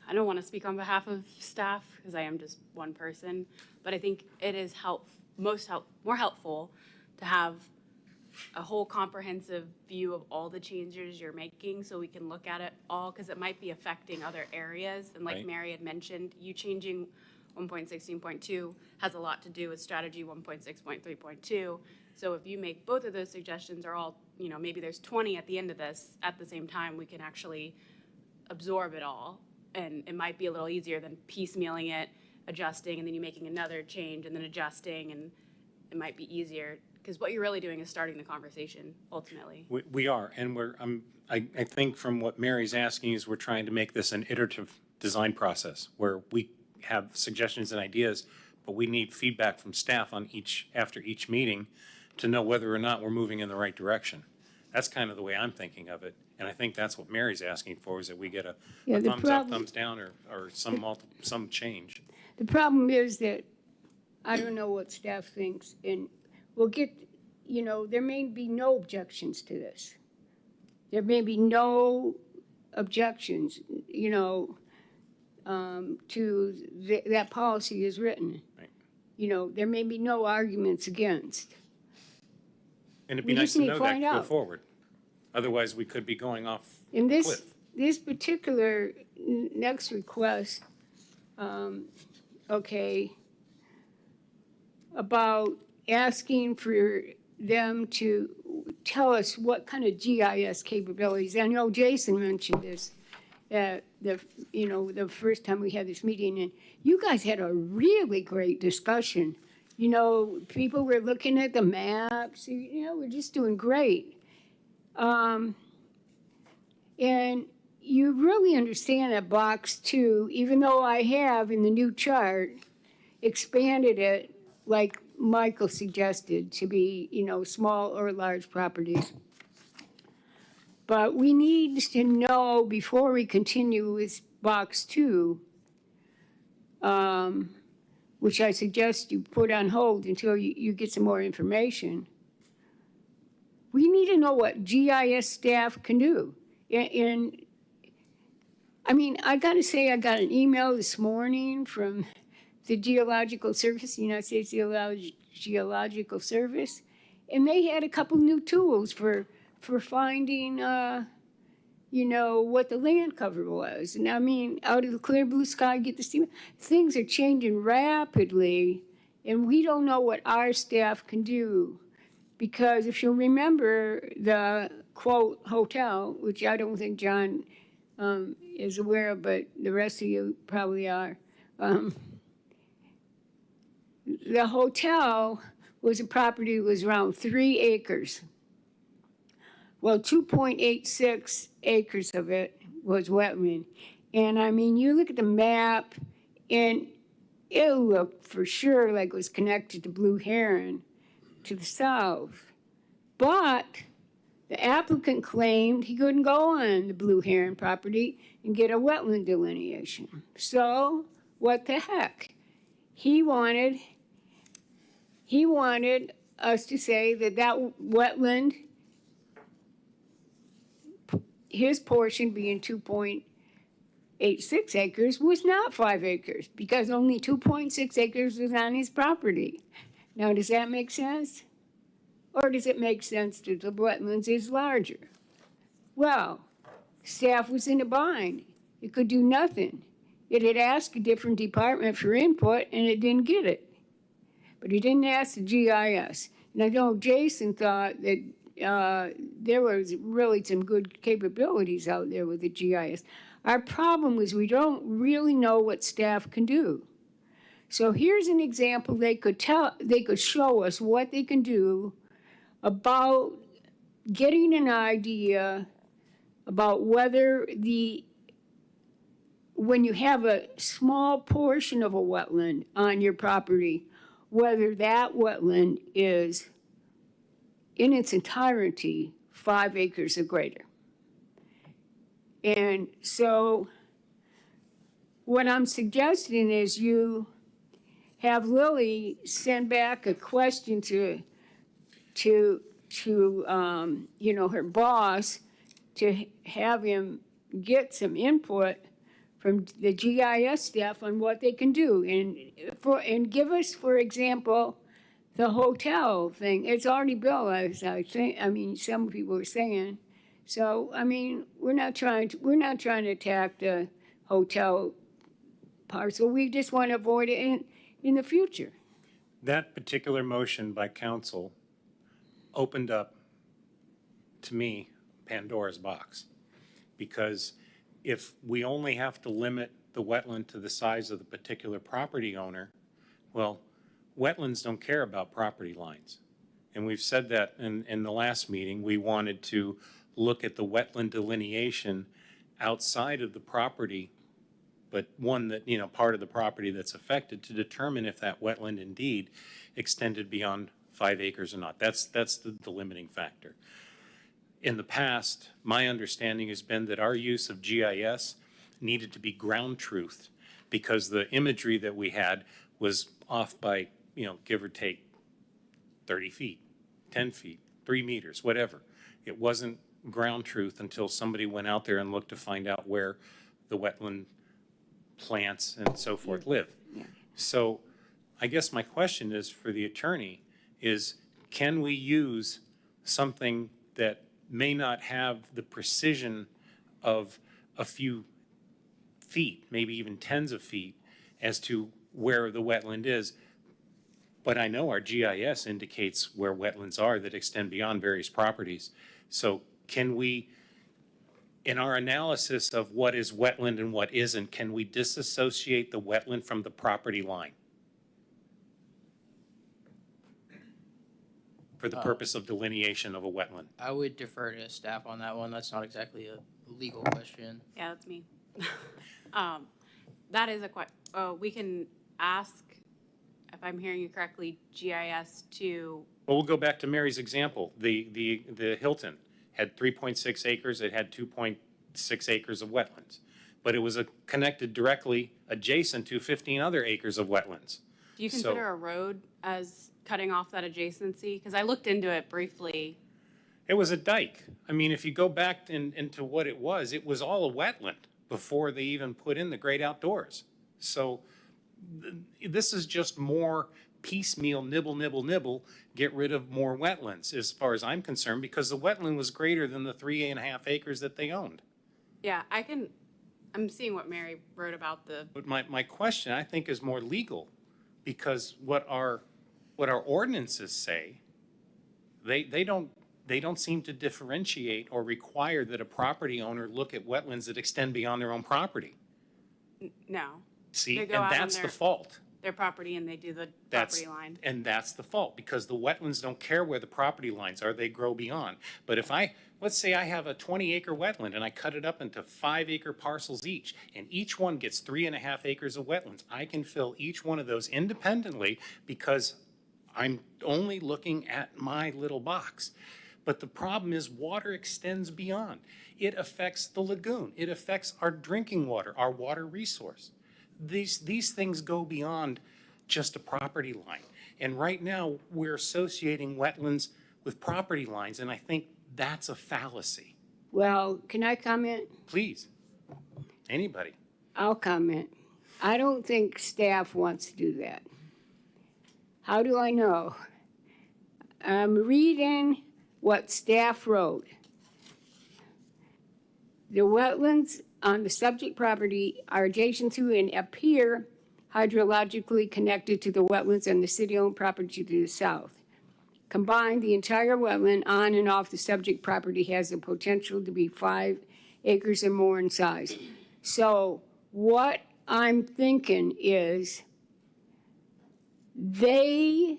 I don't want to speak on behalf of staff because I am just one person, but I think it is more helpful to have a whole comprehensive view of all the changes you're making so we can look at it all, because it might be affecting other areas. And like Right. Mary had mentioned, you changing 1.16.2 has a lot to do with strategy 1.6.3.2. So if you make both of those suggestions, or all, maybe there's 20 at the end of this, at the same time, we can actually absorb it all. And it might be a little easier than piecemealing it, adjusting, and then you making another change and then adjusting, and it might be easier, because what you're really doing is starting the conversation ultimately. We are, and I think from what Mary's asking is we're trying to make this an iterative design process where we have suggestions and ideas, but we need feedback from staff on after each meeting to know whether or not we're moving in the right direction. That's kind of the way I'm thinking of it. And I think that's what Mary's asking for, is that we get a Yeah, the thumbs up, problem- thumbs down, or some change. The problem is that I don't know what staff thinks, and we'll get, there may be no objections to this. There may be no objections, to that policy is written. Right. There may be no arguments against. And it'd be We nice just to need to know that to find go out. forward. Otherwise, we could be going off In a this, cliff. this particular next request, about asking for them to tell us what kind of GIS capabilities. I know Jason mentioned this at the first time we had this meeting, and you guys had a really great discussion. People were looking at the maps, we're just doing great. And you really understand that box 2, even though I have in the new chart expanded it like Michael suggested to be, small or large properties. But we need to know before we continue with box 2, which I suggest you put on hold until you get some more information. We need to know what GIS staff can do. I got to say, I got an email this morning from the Geological Service, the United States Geological Service, and they had a couple new tools for finding, what the land cover was. And out of the clear blue sky, get the steam. Things are changing rapidly, and we don't know what our staff can do. Because if you remember the quote hotel, which I don't think John is aware of, but the rest of you probably are. The hotel was a property that was around 3 acres. Well, 2.86 acres of it was wetland. And you look at the map, and it looked for sure like it was connected to Blue Heron to the south. But the applicant claimed he couldn't go on the Blue Heron property and get a wetland delineation. So, what the heck? He wanted us to say that wetland, his portion being 2.86 acres, was not 5 acres, because only 2.6 acres was on his property. Now, does that make sense? Or does it make sense that the wetlands is larger? Well, staff was in a bind. It could do nothing. It had asked a different department for input, and it didn't get it. But it didn't ask the GIS. And I know Jason thought that there was really some good capabilities out there with the GIS. Our problem was we don't really know what staff can do. So here's an example. They could show us what they can do about getting an idea about whether when you have a small portion of a wetland on your property, whether that wetland is in its entirety 5 acres or greater. And so what I'm suggesting is you have Lily send back a question to to her boss to have him get some input from the GIS staff on what they can do. And give us, for example, the hotel thing. It's already built, as I think, some people are saying. So, we're not trying to attack the hotel parcel. We just want to avoid it in the future. That particular motion by council opened up, to me, Pandora's box. Because if we only have to limit the wetland to the size of the particular property owner, well, wetlands don't care about property lines. And we've said that in the last meeting. We wanted to look at the wetland delineation outside of the property, but one that, part of the property that's affected, to determine if that wetland indeed extended beyond 5 acres or not. That's the limiting factor. In the past, my understanding has been that our use of GIS needed to be ground truthed, because the imagery that we had was off by, give or take 30 feet, 10 feet, 3 meters, whatever. It wasn't ground truth until somebody went out there and looked to find out where the wetland plants and so forth live. Yeah. So I guess my question is for the attorney is, can we use something that may not have the precision of a few feet, maybe even tens of feet, as to where the wetland is? But I know our GIS indicates where wetlands are that extend beyond various properties. So can we, in our analysis of what is wetland and what isn't, can we disassociate the wetland from the property line for the purpose of delineation of a wetland? I would defer to staff on that one. That's not exactly a legal question. Yeah, that's me. That is we can ask, if I'm hearing you correctly, GIS to, Well, we'll go back to Mary's example. The Hilton had 3.6 acres. It had 2.6 acres of wetlands, but it was connected directly adjacent to 15 other acres of wetlands. do you consider a road as cutting off that adjacency? Because I looked into it briefly. It was a dike. I mean, if you go back into what it was all a wetland before they even put in the great outdoors. So this is just more piecemeal, nibble, nibble, nibble, get rid of more wetlands, as far as I'm concerned, because the wetland was greater than the 3.5 acres that they owned. Yeah, I'm seeing what Mary wrote about the, But my question, I think, is more legal, because what our ordinances say, they don't seem to differentiate or require that a property owner look at wetlands that extend beyond their own property. no, See, They and go out on that's the their- fault. their property and they do the That's, property line. and that's the fault, because the wetlands don't care where the property lines are, they grow beyond. But if let's say I have a 20-acre wetland and I cut it up into 5-acre parcels each, and each one gets 3.5 acres of wetlands, I can fill each one of those independently because I'm only looking at my little box. But the problem is water extends beyond. It affects the lagoon. It affects our drinking water, our water resource. These things go beyond just a property line. And right now, we're associating wetlands with property lines, and I think that's a fallacy. Well, can I comment? Please, anybody. I'll comment. I don't think staff wants to do that. How do I know? I'm reading what staff wrote. The wetlands on the subject property are adjacent to and appear hydrologically connected to the wetlands on the city-owned property to the south. Combined, the entire wetland on and off the subject property has the potential to be 5 acres or more in size. So what I'm thinking is they,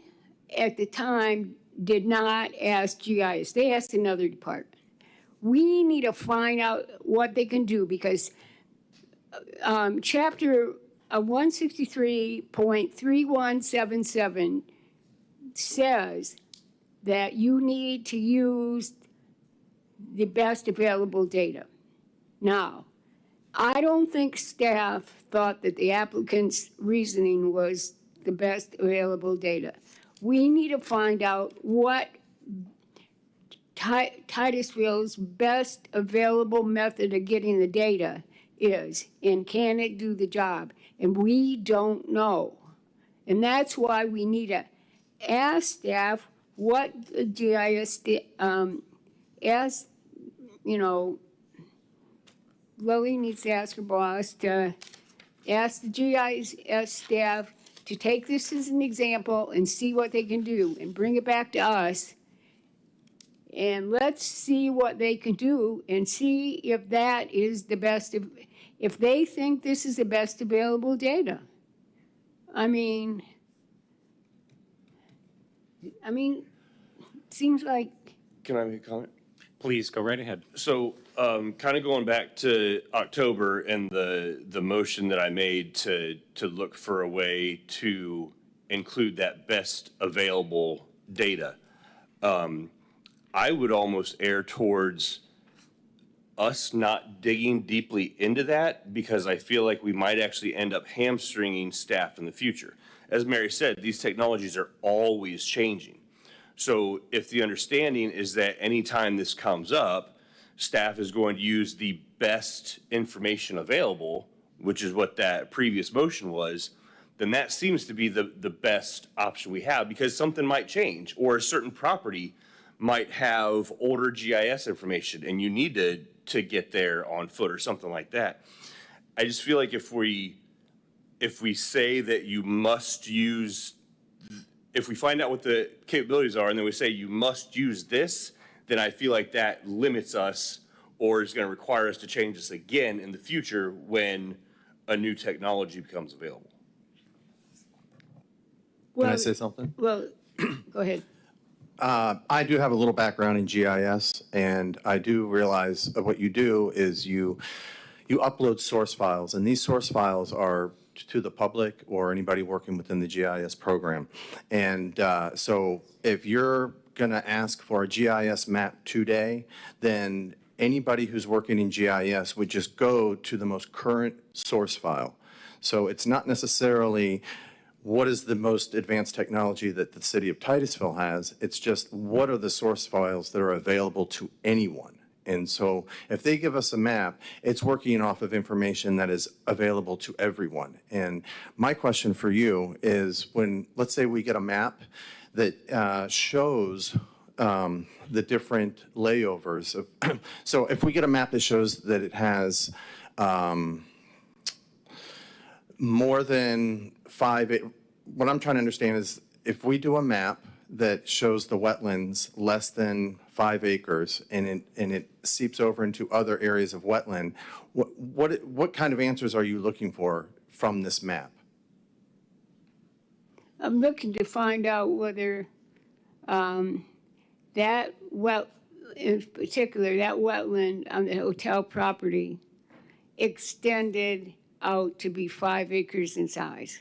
at the time, did not ask GIS. They asked another department. We need to find out what they can do, because chapter 163.3177 says that you need to use the best available data. Now, I don't think staff thought that the applicant's reasoning was the best available data. We need to find out what Titusville's best available method of getting the data is, and can it do the job? And we don't know. And that's why we need to ask staff what the GIS, ask, Lily needs to ask her boss to ask the GIS staff to take this as an example and see what they can do and bring it back to us. And let's see what they can do and see if that is the best, if they think this is the best available data. I mean, seems like, Can I make a comment? Please, go right ahead. So, kind of going back to October and the motion that I made to look for a way to include that best available data. I would almost err towards us not digging deeply into that because I feel like we might actually end up hamstringing staff in the future. As Mary said, these technologies are always changing. So if the understanding is that anytime this comes up, staff is going to use the best information available, which is what that previous motion was, then that seems to be the best option we have because something might change or a certain property might have older GIS information and you need to get there on foot or something like that. I just feel like if we say that you must use, if we find out what the capabilities are and then we say you must use this, then I feel like that limits us or is going to require us to change this again in the future when a new technology becomes available. Can I well, say something? well, go ahead. I do have a little background in GIS, and I do realize that what you do is you upload source files, and these source files are to the public or anybody working within the GIS program. And so if you're going to ask for a GIS map today, then anybody who's working in GIS would just go to the most current source file. So it's not necessarily what is the most advanced technology that the city of Titusville has. It's just what are the source files that are available to anyone. And so if they give us a map, it's working off of information that is available to everyone. And my question for you is when, let's say we get a map that shows the different layovers of, so if we get a map that shows that it has more than what I'm trying to understand is if we do a map that shows the wetlands less than 5 acres and it seeps over into other areas of wetland, what kind of answers are you looking for from this map? I'm looking to find out whether that in particular, that wetland on the hotel property extended out to be 5 acres in size.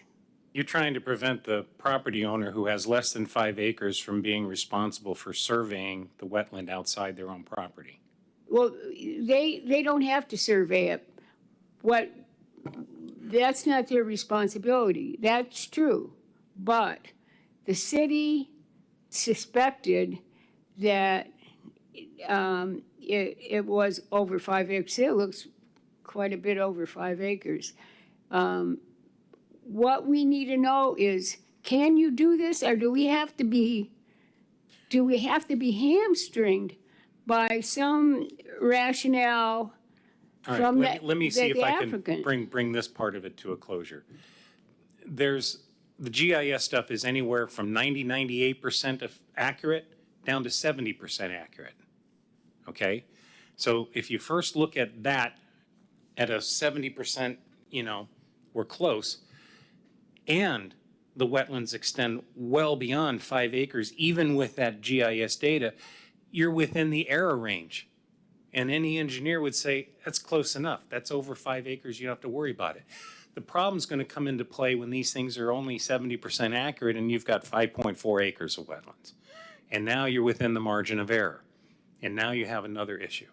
You're trying to prevent the property owner who has less than 5 acres from being responsible for surveying the wetland outside their own property. Well, they don't have to survey it. That's not their responsibility. That's true. But the city suspected that it was over 5 acres. It looks quite a bit over 5 acres. What we need to know is, can you do this, or do we have to be hamstringed by some rationale All right, from let me see if the I can applicant? bring this part of it to a closure. The GIS stuff is anywhere from 98% accurate down to 70% accurate. Okay? So if you first look at that at a 70%, we're close, and the wetlands extend well beyond 5 acres, even with that GIS data, you're within the error range. And any engineer would say, that's close enough. That's over 5 acres. You don't have to worry about it. The problem's going to come into play when these things are only 70% accurate and you've got 5.4 acres of wetlands. And now you're within the margin of error. And now you have another issue.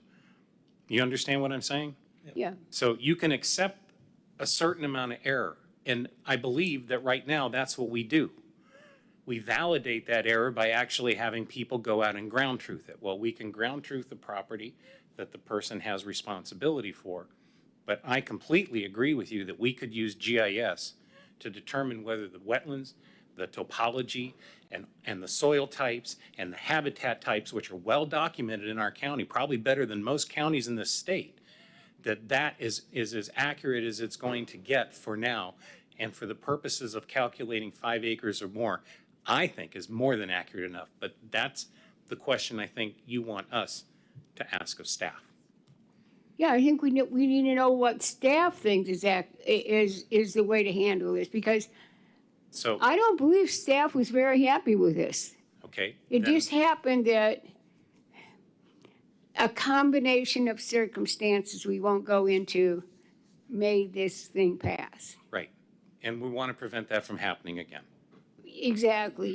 You understand what I'm saying? Yeah. So you can accept a certain amount of error. And I believe that right now that's what we do. we validate that error by actually having people go out and ground truth it. Well, we can ground truth the property that the person has responsibility for, but I completely agree with you that we could use GIS to determine whether the wetlands, the topology, and the soil types and the habitat types, which are well documented in our county, probably better than most counties in this state, that is as accurate as it's going to get for now. And for the purposes of calculating 5 acres or more, I think is more than accurate enough. But that's the question I think you want us to ask of staff. Yeah, I think we need to know what staff thinks is the way to handle this, because So, I don't believe staff was very happy with this. okay. It then- just happened that a combination of circumstances we won't go into made this thing pass. Right. And we want to prevent that from happening again. Exactly.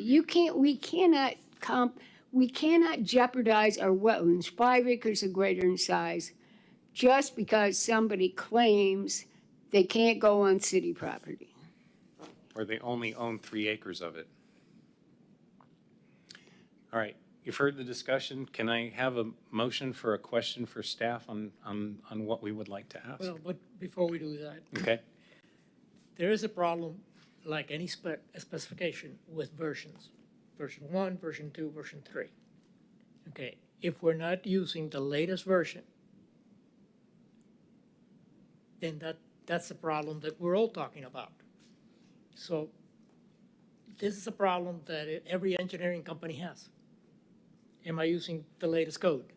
We cannot jeopardize our wetlands 5 acres or greater in size just because somebody claims they can't go on city property. Or they only own 3 acres of it. All right, you've heard the discussion. Can I have a motion for a question for staff on what we would like to ask? Well, but before we do that, Okay, there is a problem, like any specification, with versions. Version 1, version 2, version 3. Okay, if we're not using the latest version, then that's a problem that we're all talking about. So this is a problem that every engineering company has. Am I using the latest code?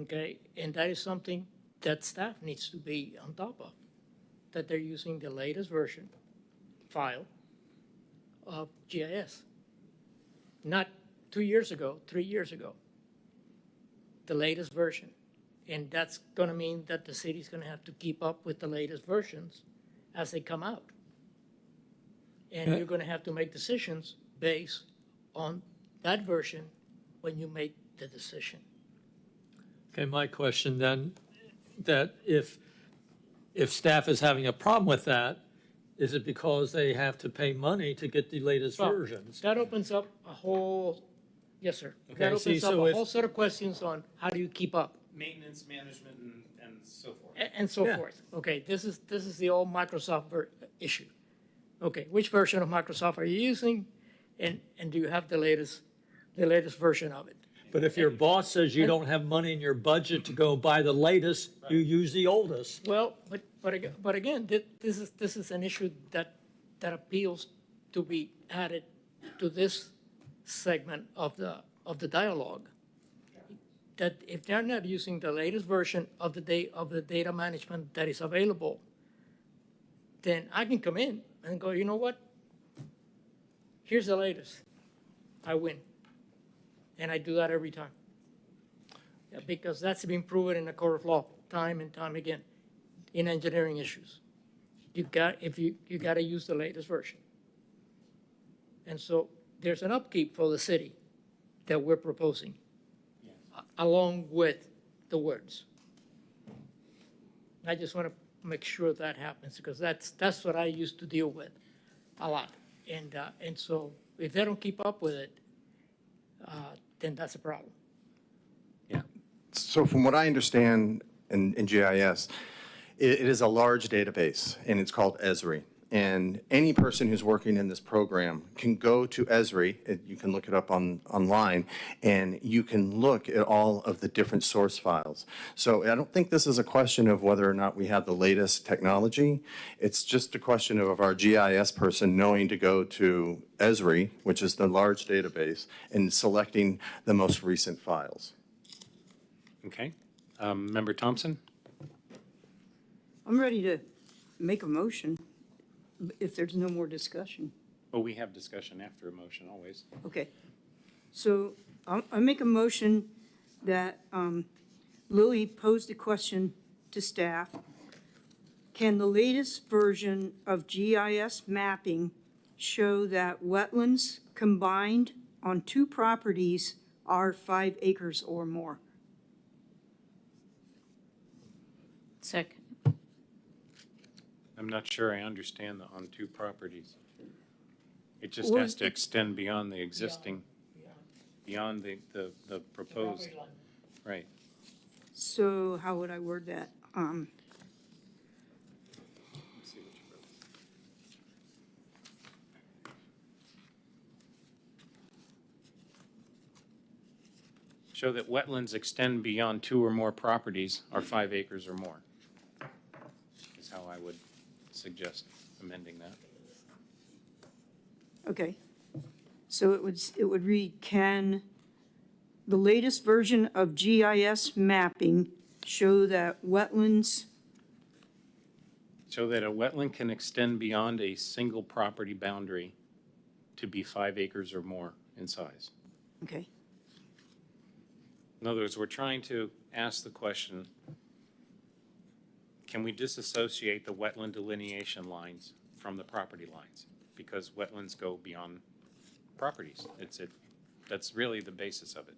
Okay, and that is something that staff needs to be on top of, that they're using the latest version file of GIS. Not 2 years ago, 3 years ago, the latest version. And that's gonna mean that the city's gonna have to keep up with the latest versions as they come out. And you're gonna have to make decisions based on that version when you make the decision. Okay, my question then, that if staff is having a problem with that, is it because they have to pay money to get the latest Well, versions? That opens up a whole, yes, sir. Okay, That see, opens up so a if- whole set of questions on how do you keep up maintenance, management, and so forth. and so Yeah. forth. Okay, this is the old Microsoft issue. Okay, which version of Microsoft are you using? And do you have the latest version of it? But if your boss says you don't have money in your budget to go buy the latest, you use the oldest. Well, but again, this is an issue that appeals to be added to this segment of the dialogue. That if they're not using the latest version of the data management that is available, then I can come in and go, you know what? Here's the latest. I win. And I do that every time. Yeah, because that's been proven in the court of law time and time again in engineering issues. You gotta use the latest version. And so there's an upkeep for the city that we're proposing, along with the words. I just want to make sure that happens, because that's what I used to deal with a lot. And so if they don't keep up with it, then that's a problem. So from what I understand in GIS, it is a large database, and it's called Esri. And any person who's working in this program can go to Esri, you can look it up online, and you can look at all of the different source files. So I don't think this is a question of whether or not we have the latest technology. It's just a question of our GIS person knowing to go to Esri, which is the large database, and selecting the most recent files. Okay. Member Thompson? I'm ready to make a motion if there's no more discussion. Well, we have discussion after a motion always. Okay. So I make a motion that Lily posed a question to staff. Can the latest version of GIS mapping show that wetlands combined on 2 properties are 5 acres or more? Second. I'm not sure I understand the on 2 properties. It just Or has to extend beyond the existing, beyond the proposed, right. So how would I word that? Show that wetlands extend beyond 2 or more properties or 5 acres or more. Is how I would suggest amending that. Okay. So it would read, can the latest version of GIS mapping show that wetlands, Show that a wetland can extend beyond a single property boundary to be 5 acres or more in size. okay, In other words, we're trying to ask the question, can we disassociate the wetland delineation lines from the property lines? Because wetlands go beyond properties. That's really the basis of it,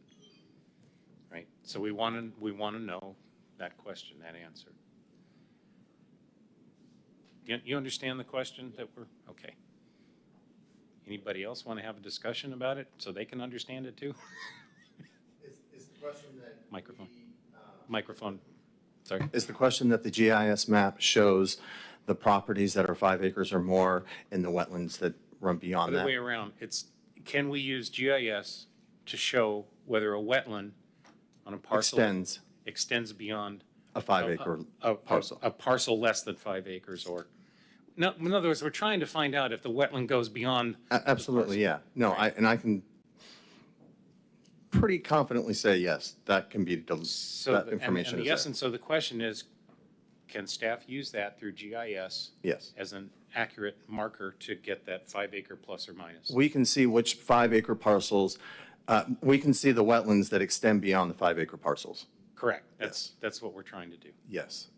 right? So we want to know that question, that answer. You understand the question that we're, okay. Anybody else want to have a discussion about it so they can understand it too? Is the question that Microphone, sorry. Is the question that the GIS map shows the properties that are 5 acres or more in the wetlands that run beyond Other that? way around, can we use GIS to show whether a wetland on a parcel extends beyond A 5 acre parcel. a parcel less than 5 acres or, no, in other words, we're trying to find out if the wetland goes beyond. Absolutely, yeah. No, I can pretty confidently say, yes, that can be, So that the- information and is the there. essence of the question is, can staff use that through GIS Yes. as an accurate marker to get that 5 acre plus or minus? We can see which 5 acre parcels, we can see the wetlands that extend beyond the 5 acre parcels. Correct. That's what we're trying to do. Yes.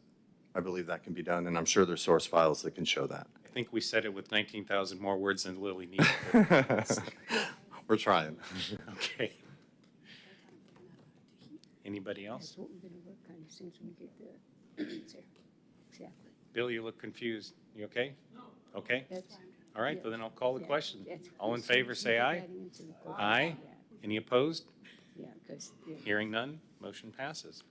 I believe that can be done, and I'm sure there's source files that can show that. I think we said it with 19,000 more words than Lily needed. We're trying. Okay. Anybody else? That's what we're gonna work on as soon as we get the answer. Exactly. Bill, you look confused. You okay? No. Okay? That's, All right, then I'll call the yeah, question. that's- All in favor, say aye. that answer, we'll go- Aye. Any opposed? Yeah, because. Hearing none, motion passes.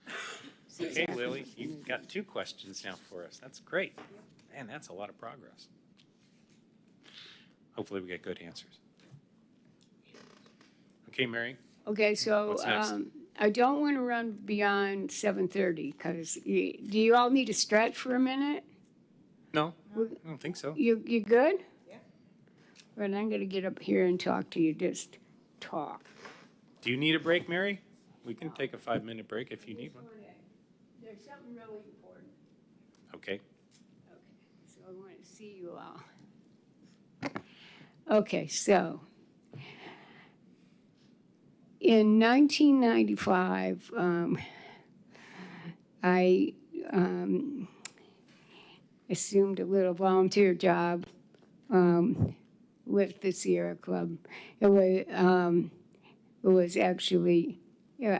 Okay, Lily, you've got 2 questions now for us. That's great. Man, that's a lot of progress. Hopefully we get good answers. Okay, Mary? Okay, so, What's next? I don't want to run beyond 7:30, because do you all need to stretch for a minute? No, I don't think so. You good? Yeah. Well, I'm gonna get up here and talk to you, just talk. Do you need a break, Mary? We can take a 5-minute break if you need one. There's something really important. Okay. Okay, so I want to see you all. Okay, so in 1995, I assumed a little volunteer job with the Sierra Club. It was actually,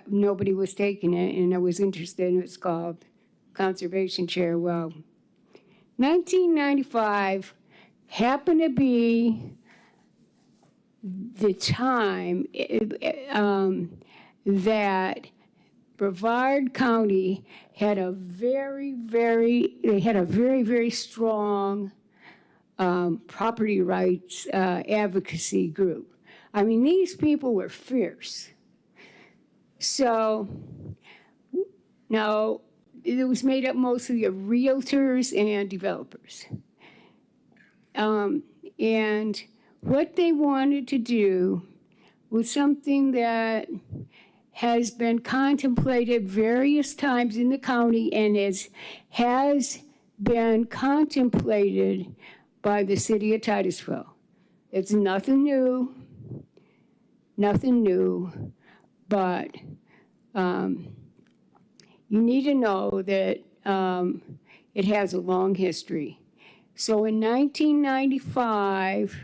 nobody was taking it, and I was interested, and it's called Conservation Chair. Well, 1995 happened to be the time that Brevard County had a very, very strong property rights advocacy group. I mean, these people were fierce. So now it was made up mostly of realtors and developers. And what they wanted to do was something that has been contemplated various times in the county and has been contemplated by the city of Titusville. It's nothing new, but you need to know that it has a long history. So in 1995,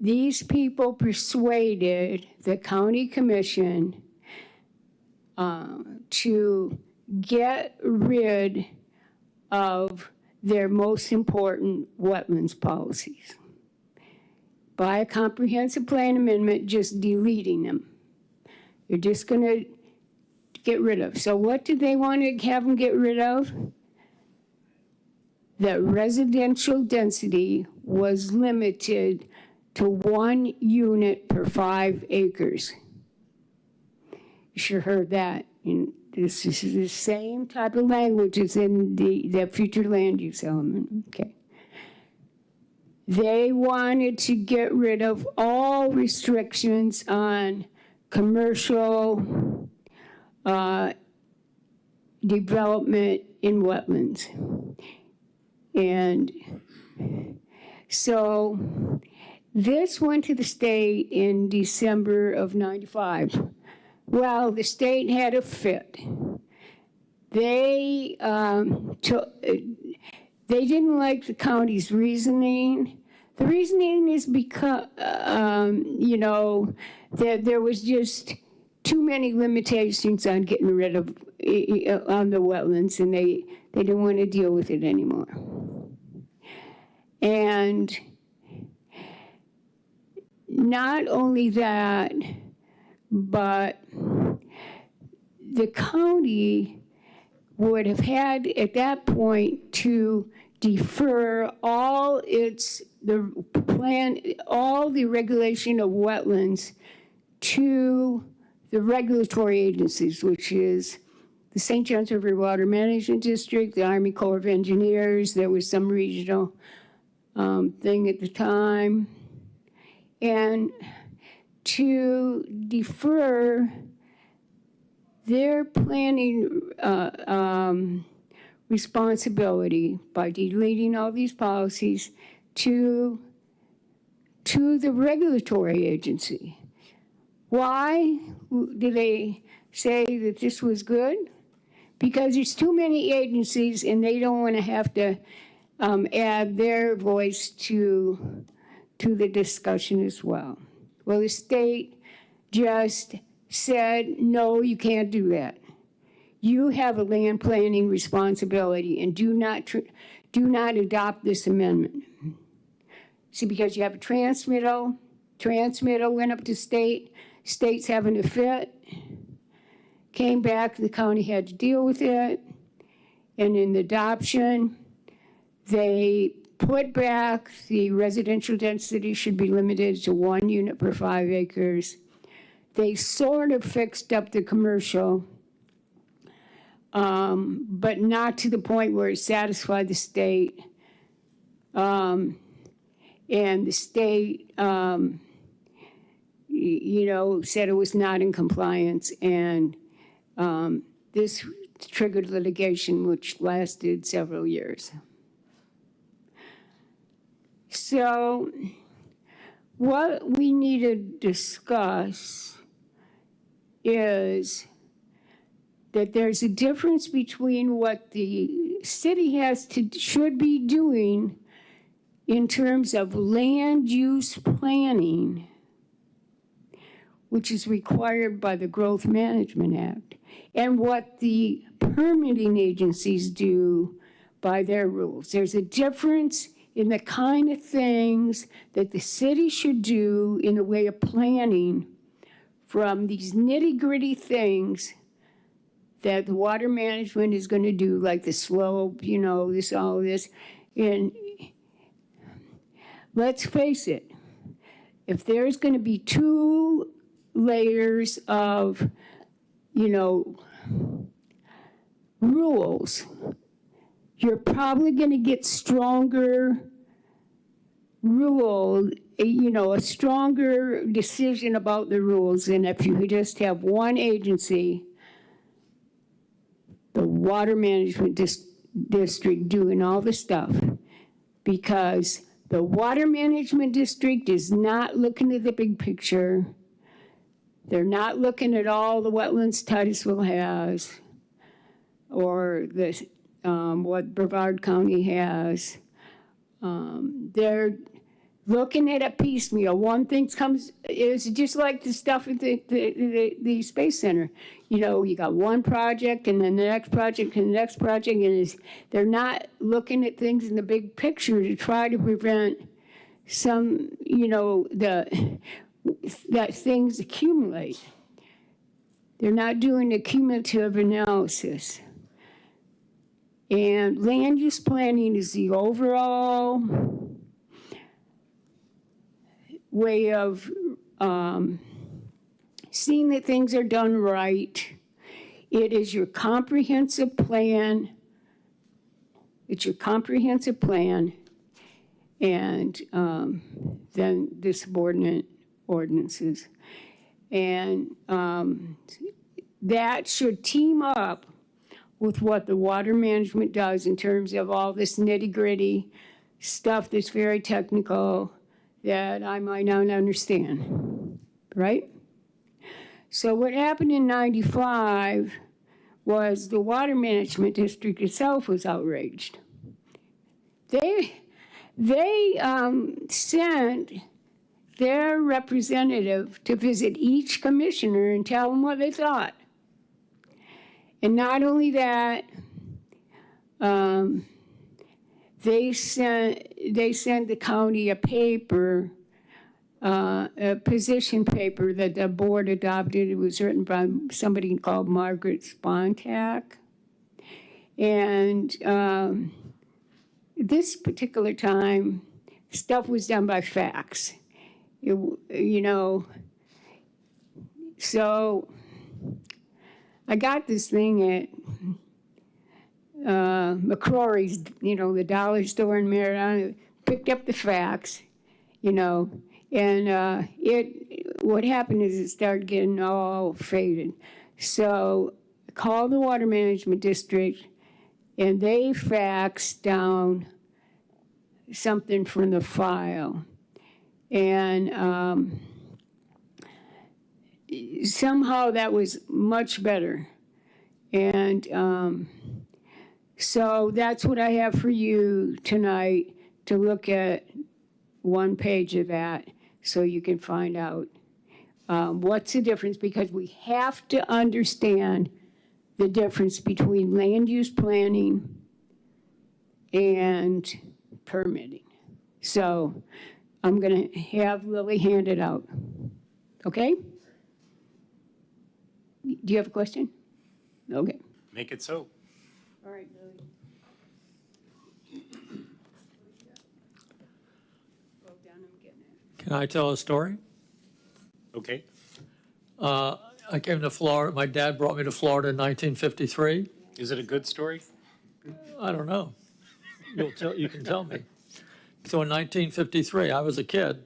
these people persuaded the county commission to get rid of their most important wetlands policies by a comprehensive plan amendment, just deleting them. You're just going to get rid of. So what did they want to have them get rid of? That residential density was limited to 1 unit per 5 acres. You should have heard that. And this is the same type of language as in the future land use element. Okay. They wanted to get rid of all restrictions on commercial development in wetlands. And so this went to the state in December of '95. Well, the state had a fit. They didn't like the county's reasoning. The reasoning is because, that there was just too many limitations on getting rid of, on the wetlands, and they didn't want to deal with it anymore. And not only that, but the county would have had at that point to defer all the regulation of wetlands to the regulatory agencies, which is the St. Johns River Water Management District, the Army Corps of Engineers. There was some regional thing at the time. And to defer their planning responsibility by deleting all these policies to the regulatory agency. Why do they say that this was good? Because there's too many agencies and they don't want to have to add their voice to the discussion as well. Well, the state just said, no, you can't do that. You have a land planning responsibility and do not adopt this amendment. See, because you have a transmittal went up to state, state's having a fit, came back, the county had to deal with it, and in the adoption, they put back the residential density should be limited to 1 unit per 5 acres. They sort of fixed up the commercial, but not to the point where it satisfied the state. And the state, said it was not in compliance. And this triggered litigation, which lasted several years. So what we need to discuss is that there's a difference between what the city should be doing in terms of land use planning, which is required by the Growth Management Act, and what the permitting agencies do by their rules. There's a difference in the kind of things that the city should do in the way of planning from these nitty-gritty things that the water management is going to do, like the slope, all this. And let's face it, if there's going to be 2 layers of, rules, you're probably going to get stronger rule, a stronger decision about the rules than if you just have one agency, the water management district, doing all the stuff. Because the water management district is not looking at the big picture. They're not looking at all the wetlands Titusville has, or what Brevard County has. They're looking at it piecemeal. One thing comes, it's just like the stuff at the Space Center. You know, you got one project and then the next project and the next project, and they're not looking at things in the big picture to try to prevent some, you know, that things accumulate. They're not doing a cumulative analysis. And land use planning is the overall way of seeing that things are done right. It is your comprehensive plan. It's your comprehensive plan, and then the subordinate ordinances. And that should team up with what the water management does in terms of all this nitty-gritty stuff that's very technical that I might not understand, right? So what happened in 95 was the water management district itself was outraged. They sent their representative to visit each commissioner and tell them what they thought. And not only that, they sent the county a paper, a position paper that the board adopted. It was written by somebody called Margaret Spontak. And this particular time, stuff was done by fax. You know, so I got this thing at McCrory's, you know, the dollar store in Meriden. Picked up the fax, you know, and what happened is it started getting all faded. So I called the water management district, and they faxed down something from the file. And somehow that was much better. And so that's what I have for you tonight, to look at one page of that so you can find out what's the difference, because we have to understand the difference between land use planning and permitting. So I'm going to have Lily hand it out. Okay? Do you have a question? Okay. Make it so. All right, Lily. Can I tell a story? Okay. I came to Florida. My dad brought me to Florida in 1953. Is it a good story? I don't know. You can tell me. So in 1953, I was a kid.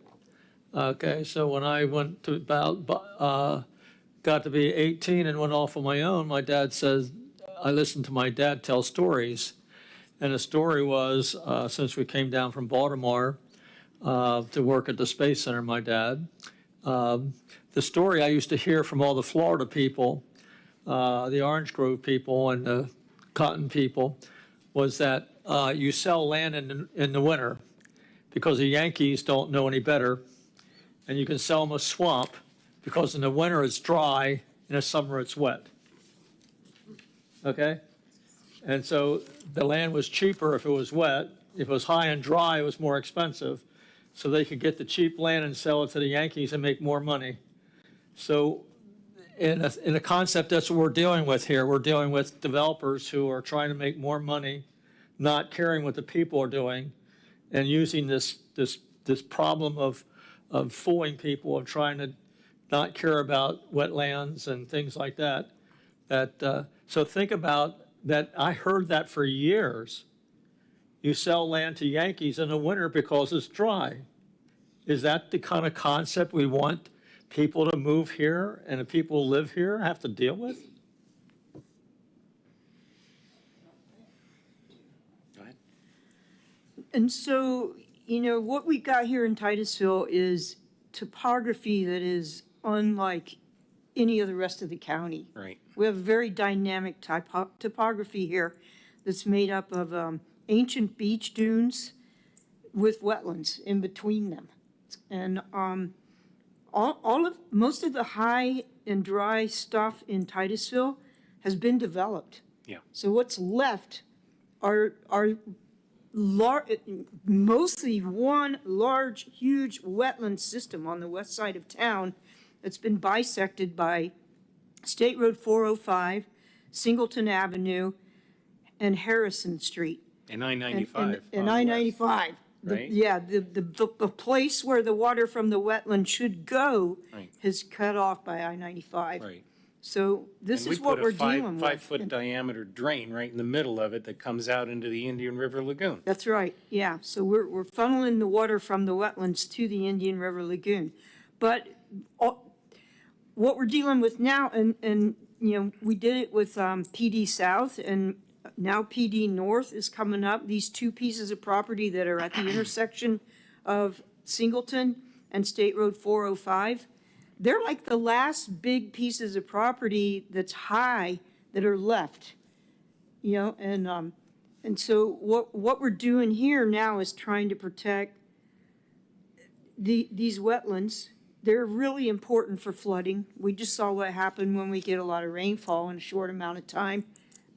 Okay, so when I went to got to be 18 and went off on my own, my dad says, I listened to my dad tell stories. And the story was, since we came down from Baltimore to work at the Space Center, my dad, the story I used to hear from all the Florida people, the Orange Grove people and the Cotton people, was that you sell land in the winter because the Yankees don't know any better, and you can sell them a swamp because in the winter it's dry, in the summer it's wet. Okay? And so the land was cheaper if it was wet. If it was high and dry, it was more expensive. So they could get the cheap land and sell it to the Yankees and make more money. So in a concept, that's what we're dealing with here. We're dealing with developers who are trying to make more money, not caring what the people are doing, and using this problem of fooling people, of trying to not care about wetlands and things like that. So think about that. I heard that for years. You sell land to Yankees in the winter because it's dry. Is that the kind of concept we want people to move here and the people who live here have to deal with? Go ahead. And so, you know, what we got here in Titusville is topography that is unlike any of the rest of the county. Right. We have very dynamic topography here that's made up of ancient beach dunes with wetlands in between them. And most of the high and dry stuff in Titusville has been developed. Yeah. So what's left are mostly one large, huge wetland system on the west side of town that's been bisected by State Road 405, Singleton Avenue, and Harrison Street. And I-95. And I-95. Right? Yeah, the place where the water from the wetland should go Right. is cut off by I-95. Right. So this And we is what put a we're dealing with. 5-foot diameter drain right in the middle of it that comes out into the Indian River Lagoon. That's right, yeah. So we're funneling the water from the wetlands to the Indian River Lagoon. But what we're dealing with now, and you know, we did it with PD South, and now PD North is coming up. These two pieces of property that are at the intersection of Singleton and State Road 405, they're like the last big pieces of property that's high that are left, you know, and so what we're doing here now is trying to protect these wetlands. They're really important for flooding. We just saw what happened when we get a lot of rainfall in a short amount of time.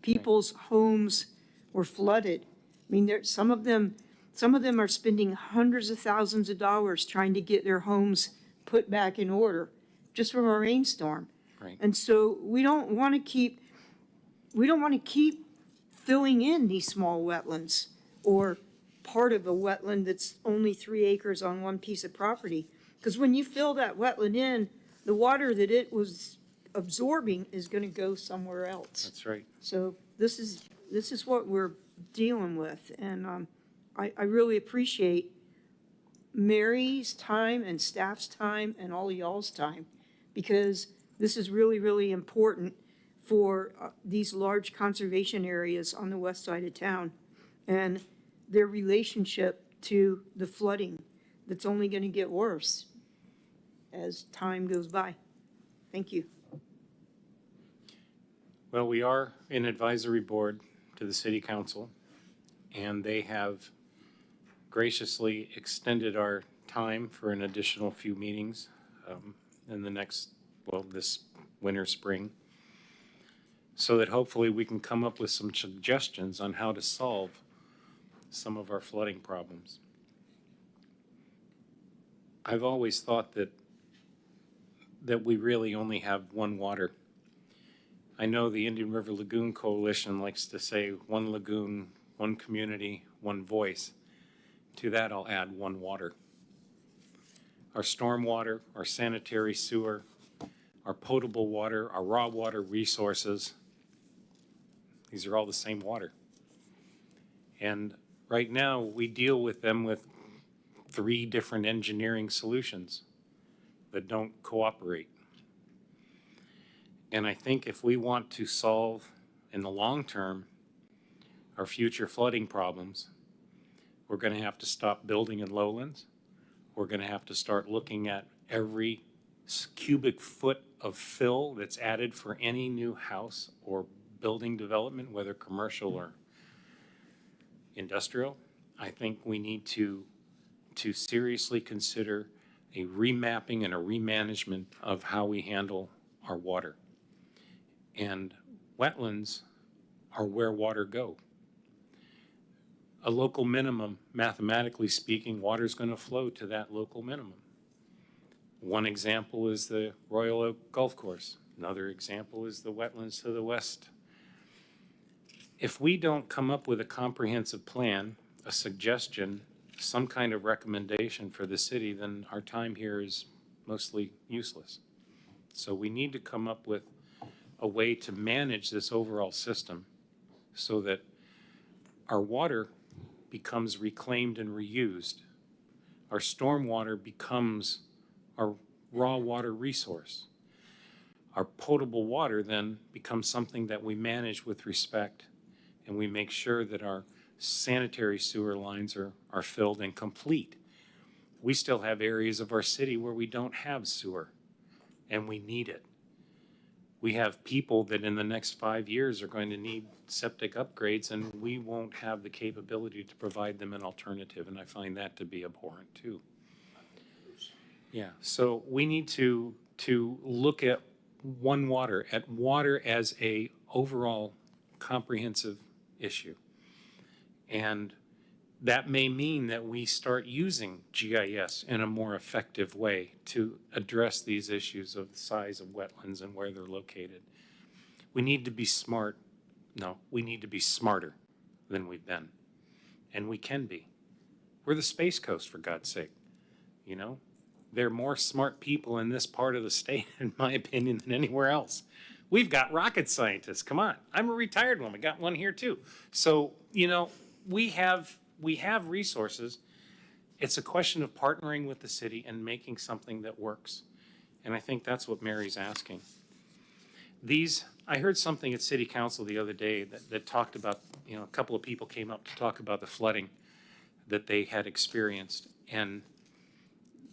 People's homes were flooded. I mean, some of them are spending hundreds of thousands of dollars trying to get their homes put back in order just from a rainstorm. Right. And so we don't want to keep filling in these small wetlands or part of a wetland that's only 3 acres on one piece of property. Because when you fill that wetland in, the water that it was absorbing is going to go somewhere else. That's right. So this is what we're dealing with. And I really appreciate Mary's time and staff's time and all y'all's time, because this is really, really important for these large conservation areas on the west side of town and their relationship to the flooding that's only going to get worse as time goes by. Thank you. Well, we are an advisory board to the city council, and they have graciously extended our time for an additional few meetings in the next, well, this winter, spring, so that hopefully we can come up with some suggestions on how to solve some of our flooding problems. I've always thought that we really only have one water. I know the Indian River Lagoon Coalition likes to say one lagoon, one community, one voice. To that, I'll add one water. Our stormwater, our sanitary sewer, our potable water, our raw water resources, these are all the same water. And right now, we deal with them with 3 different engineering solutions that don't cooperate. And I think if we want to solve, in the long term, our future flooding problems, we're going to have to stop building in lowlands. We're going to have to start looking at every cubic foot of fill that's added for any new house or building development, whether commercial or industrial. I think we need to seriously consider a remapping and a remanagement of how we handle our water. And wetlands are where water go. A local minimum, mathematically speaking, water is going to flow to that local minimum. One example is the Royal Oak Golf Course. Another example is the wetlands to the west. If we don't come up with a comprehensive plan, a suggestion, some kind of recommendation for the city, then our time here is mostly useless. So we need to come up with a way to manage this overall system so that our water becomes reclaimed and reused. Our stormwater becomes our raw water resource. Our potable water then becomes something that we manage with respect, and we make sure that our sanitary sewer lines are filled and complete. We still have areas of our city where we don't have sewer, and we need it. We have people that in the next 5 years are going to need septic upgrades, and we won't have the capability to provide them an alternative, and I find that to be abhorrent too. Yeah, so we need to look at water as a overall comprehensive issue. And that may mean that we start using GIS in a more effective way to address these issues of the size of wetlands and where they're located. We need to be smart. No, we need to be smarter than we've been. And we can be. We're the Space Coast, for God's sake. You know, there are more smart people in this part of the state, in my opinion, than anywhere else. We've got rocket scientists. Come on. I'm a retired one. We got one here too. So, you know, we have resources. It's a question of partnering with the city and making something that works. And I think that's what Mary's asking. I heard something at City Council the other day that talked about, you know, a couple of people came up to talk about the flooding that they had experienced. And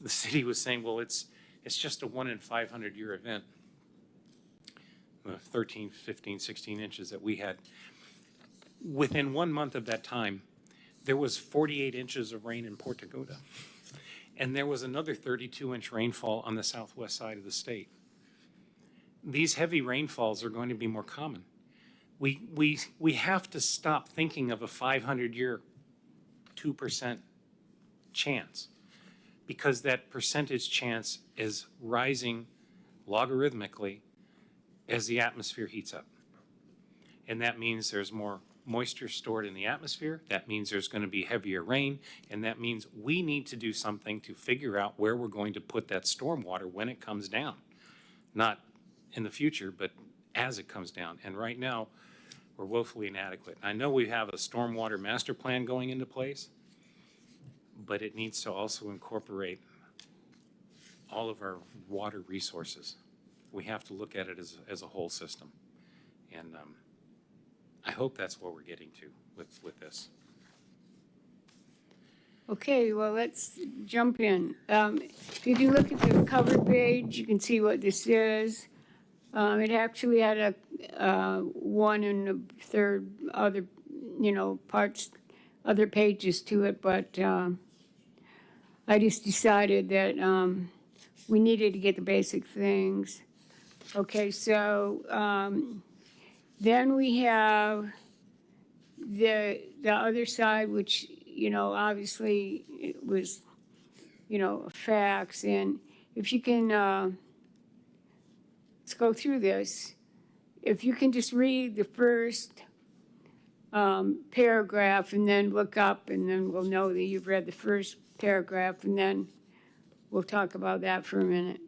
the city was saying, well, it's just a 1 in 500 year event. 13, 15, 16 inches that we had. Within 1 month of that time, there was 48 inches of rain in Port Pagoda. And there was another 32-inch rainfall on the southwest side of the state. These heavy rainfalls are going to be more common. We have to stop thinking of a 500-year 2% chance, because that percentage chance is rising logarithmically as the atmosphere heats up. And that means there's more moisture stored in the atmosphere. That means there's going to be heavier rain. And that means we need to do something to figure out where we're going to put that stormwater when it comes down. Not in the future, but as it comes down. And right now, we're woefully inadequate. I know we have a stormwater master plan going into place, but it needs to also incorporate all of our water resources. We have to look at it as a whole system. And I hope that's what we're getting to with this. Okay, well, let's jump in. If you look at the cover page, you can see what this is. It actually had a 1 1/3 other, parts, other pages to it, but I just decided that we needed to get the basic things. Okay, so then we have the other side, which, obviously it was, facts. And if you can, let's go through this. If you can just read the first paragraph and then look up, and then we'll know that you've read the first paragraph, and then we'll talk about that for a minute.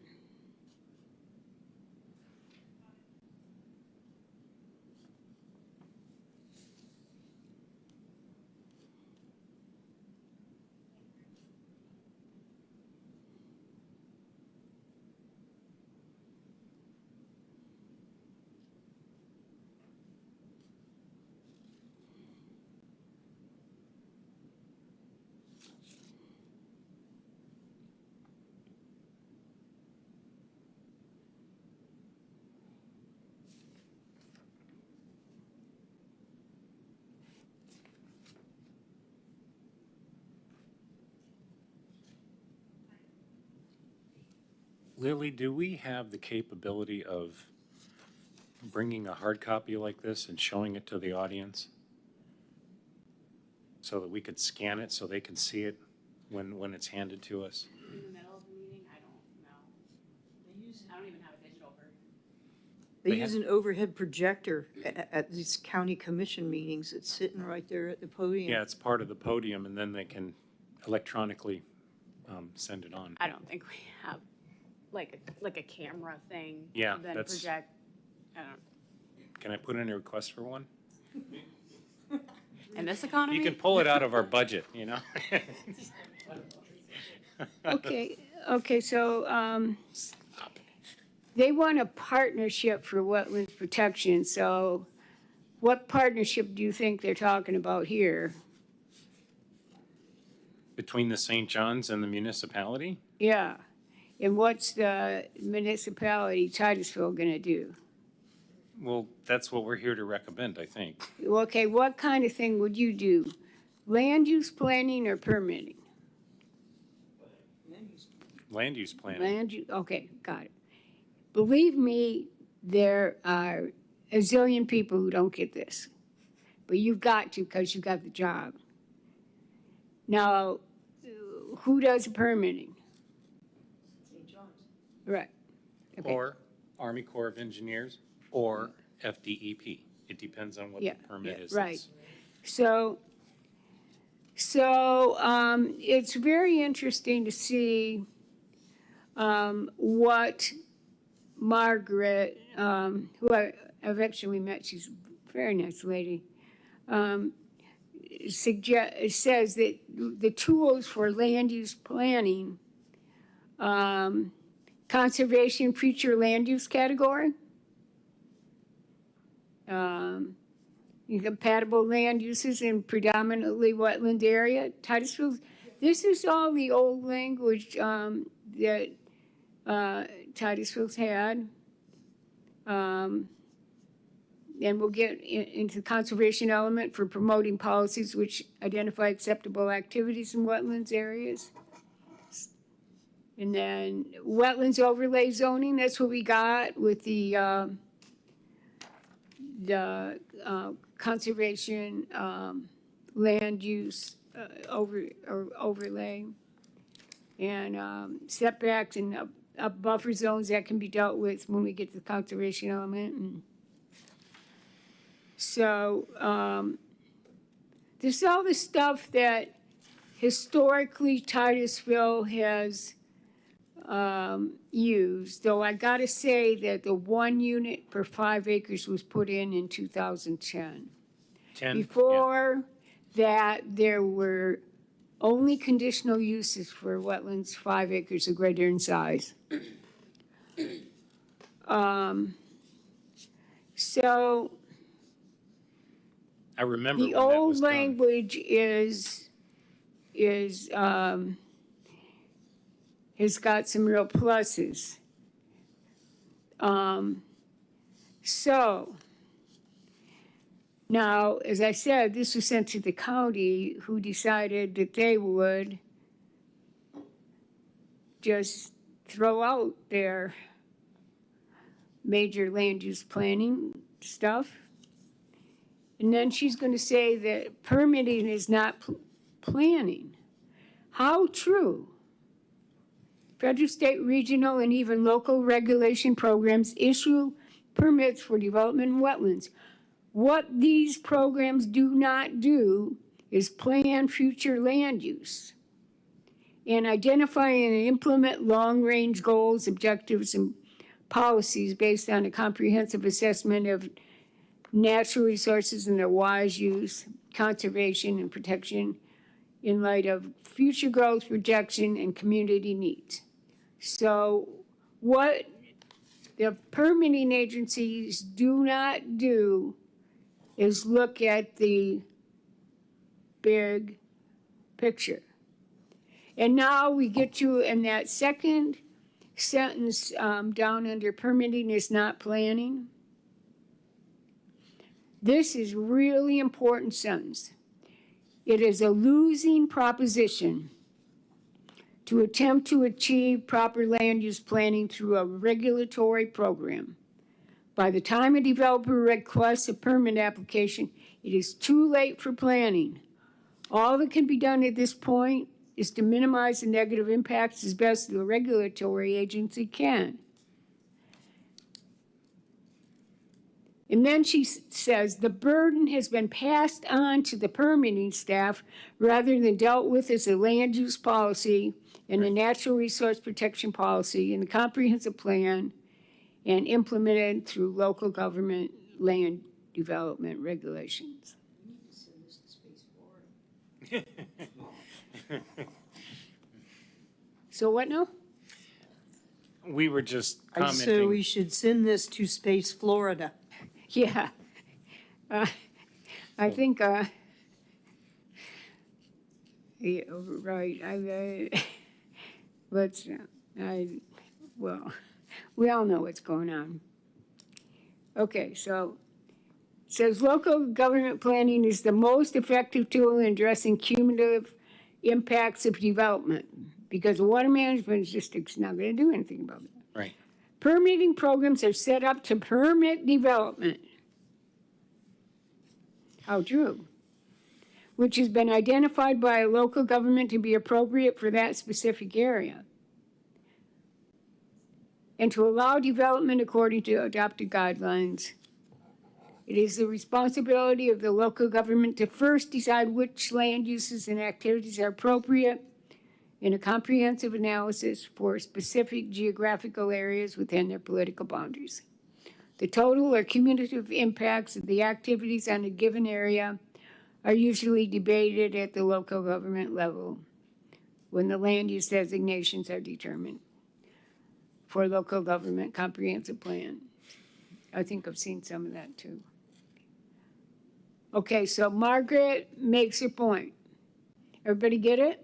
Lily, do we have the capability of bringing a hard copy like this and showing it to the audience so that we could scan it so they can see it when it's handed to us? In the middle of the meeting, I don't know. I don't even have a digital version. They They use an overhead projector at these county commission meetings. It's sitting right there at the podium. Yeah, it's part of the podium, and then they can electronically send it on. I don't think we have like a camera thing. Yeah, to then that's- project. I don't. Can I put in a request for one? In this economy. You can pull it out of our budget, Okay, so they want a partnership for wetlands protection. So what partnership do you think they're talking about here? Between the St. John's and the municipality? Yeah. And what's the municipality, Titusville, going to do? Well, that's what we're here to recommend, I think. Okay, what kind of thing would you do? Land use planning or permitting? Land use planning. Land use, okay, got it. Believe me, there are a zillion people who don't get this. But you've got to because you got the job. Now, who does the permitting? Right. Okay. Or Army Corps of Engineers, or FDEP. It depends on what the Yeah, permit yeah, is. right. So it's very interesting to see what Margaret, who I've actually met, she's a very nice lady, says that the tools for land use planning, conservation future land use category, incompatible land uses in predominantly wetland area, Titusville. This is all the old language that Titusville's had. And we'll get into the conservation element for promoting policies which identify acceptable activities in wetlands areas. And then wetlands overlay zoning, that's what we got with the conservation land use overlay. And setbacks and buffer zones that can be dealt with when we get to the conservation element. And so this is all the stuff that historically Titusville has used, though I gotta say that the 1 unit per 5 acres was put in 2010. 10? Before that, there were only conditional uses for wetlands 5 acres or greater in size. So I remember the when that old was done. language has got some real pluses. So now, as I said, this was sent to the county, who decided that they would just throw out their major land use planning stuff. And then she's going to say that permitting is not planning. How true? Federal, state, regional, and even local regulation programs issue permits for development in wetlands. What these programs do not do is plan future land use and identify and implement long-range goals, objectives, and policies based on a comprehensive assessment of natural resources and their wise use, conservation, and protection in light of future growth, projection, and community needs. So what the permitting agencies do not do is look at the big picture. And now we get to, in that second sentence down under permitting is not planning. This is really important sentence. It is a losing proposition to attempt to achieve proper land use planning through a regulatory program. By the time a developer requests a permit application, it is too late for planning. All that can be done at this point is to minimize the negative impacts as best the regulatory agency can. And then she says the burden has been passed on to the permitting staff rather than dealt with as a land use policy and a natural resource protection policy and the comprehensive plan and implemented through local government land development regulations. So what now? We were just So commenting. we should send this to Space Florida. Yeah. I think, yeah, right, well, we all know what's going on. Okay, so it says local government planning is the most effective tool in addressing cumulative impacts of development because water management district's not going to do anything about it. Right. Permitting programs are set up to permit development. How true. Which has been identified by a local government to be appropriate for that specific area. And to allow development according to adopted guidelines. It is the responsibility of the local government to first decide which land uses and activities are appropriate in a comprehensive analysis for specific geographical areas within their political boundaries. The total or cumulative impacts of the activities on a given area are usually debated at the local government level when the land use designations are determined for local government comprehensive plan. I think I've seen some of that too. Okay, so Margaret makes her point. Everybody get it?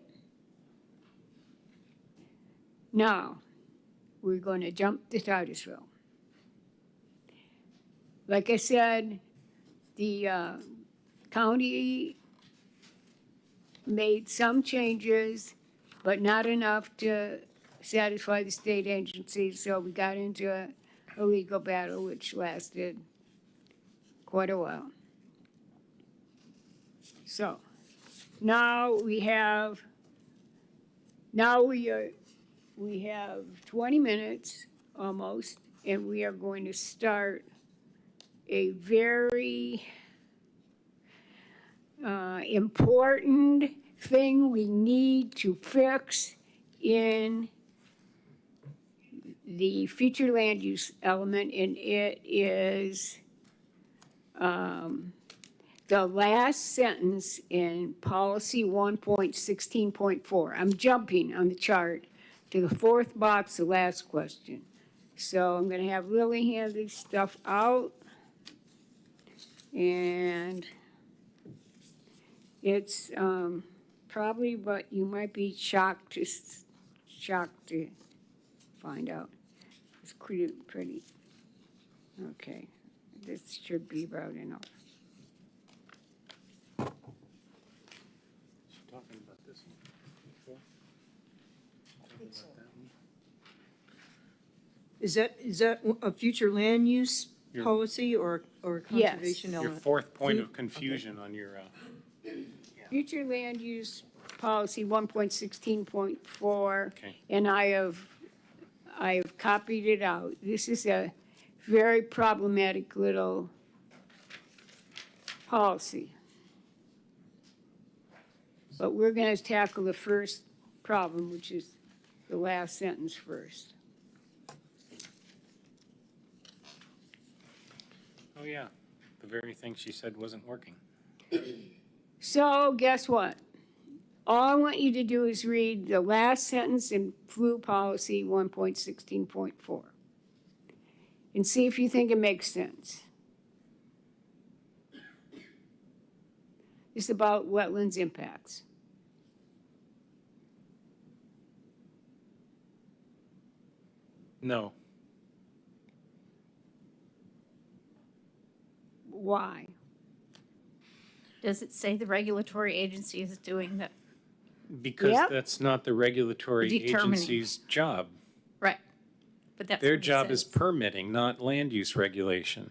Now, we're going to jump to Titusville. Like I said, the county made some changes, but not enough to satisfy the state agencies, so we got into a legal battle which lasted quite a while. So now we have 20 minutes almost, and we are going to start a very important thing we need to fix in the future land use element, and it is the last sentence in policy 1.16.4. I'm jumping on the chart to the fourth box, the last question. So I'm going to have Lily hand this stuff out. And it's probably what you might be shocked to find out. It's pretty. Okay, this should be about enough. Talking about this one before? Is that a future land use Your- policy or Yes. conservation Your element? fourth point of confusion on your, Future land use policy 1.16.4, Okay. and I've copied it out. This is a very problematic little policy. But we're going to tackle the first problem, which is the last sentence first. oh yeah, the very thing she said wasn't working. So guess what? All I want you to do is read the last sentence in flu policy 1.16.4 and see if you think it makes sense. It's about wetlands impacts. No, Why? Does it say the regulatory agency is doing that? because Yep. that's not the regulatory Determining. agency's job. Right. But that's Their what it job is says. permitting, not land use regulation.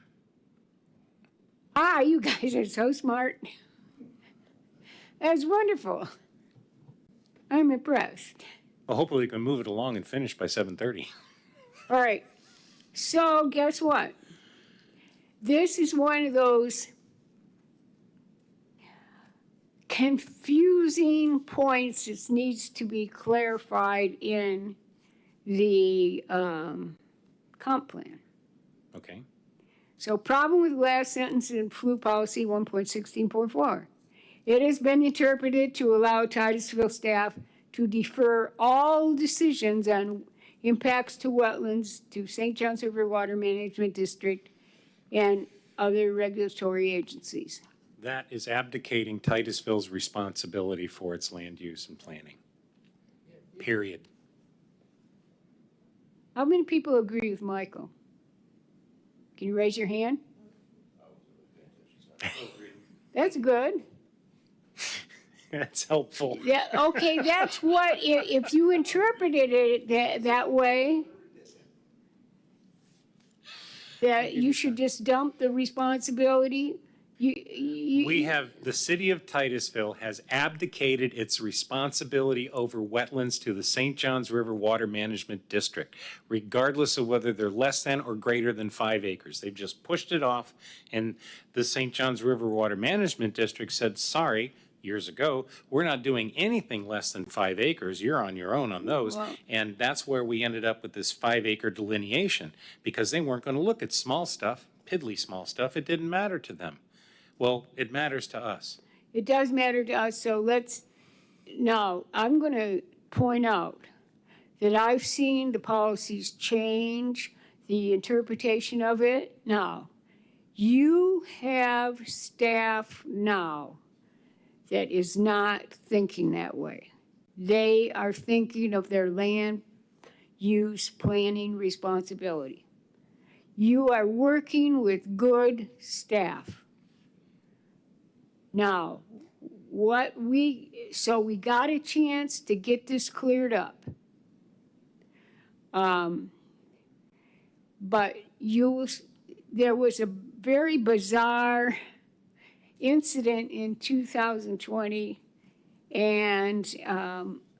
You guys are so smart. That's wonderful. I'm impressed. Well, hopefully we can move it along and finish by 7:30. All right. So guess what? This is one of those confusing points that needs to be clarified in the comp plan. Okay, So problem with the last sentence in flu policy 1.16.4. It has been interpreted to allow Titusville staff to defer all decisions on impacts to wetlands to St. Johns River Water Management District and other regulatory agencies. that is abdicating Titusville's responsibility for its land use and planning. Period. How many people agree with Michael? Can you raise your hand? That's good. That's helpful. Yeah, okay, that's what, if you interpreted it that way, that you should just dump the responsibility, We have, the city of Titusville has abdicated its responsibility over wetlands to the St. Johns River Water Management District, regardless of whether they're less than or greater than 5 acres. They've just pushed it off, and the St. Johns River Water Management District said, sorry, years ago, we're not doing anything less than 5 acres. You're on your own on those. Well- And that's where we ended up with this 5-acre delineation, because they weren't going to look at small stuff, piddly small stuff. It didn't matter to them. Well, it matters to us. It does matter to us, so now, I'm going to point out that I've seen the policies change, the interpretation of it. Now, you have staff now that is not thinking that way. They are thinking of their land use planning responsibility. You are working with good staff. Now, so we got a chance to get this cleared up. But there was a very bizarre incident in 2020, and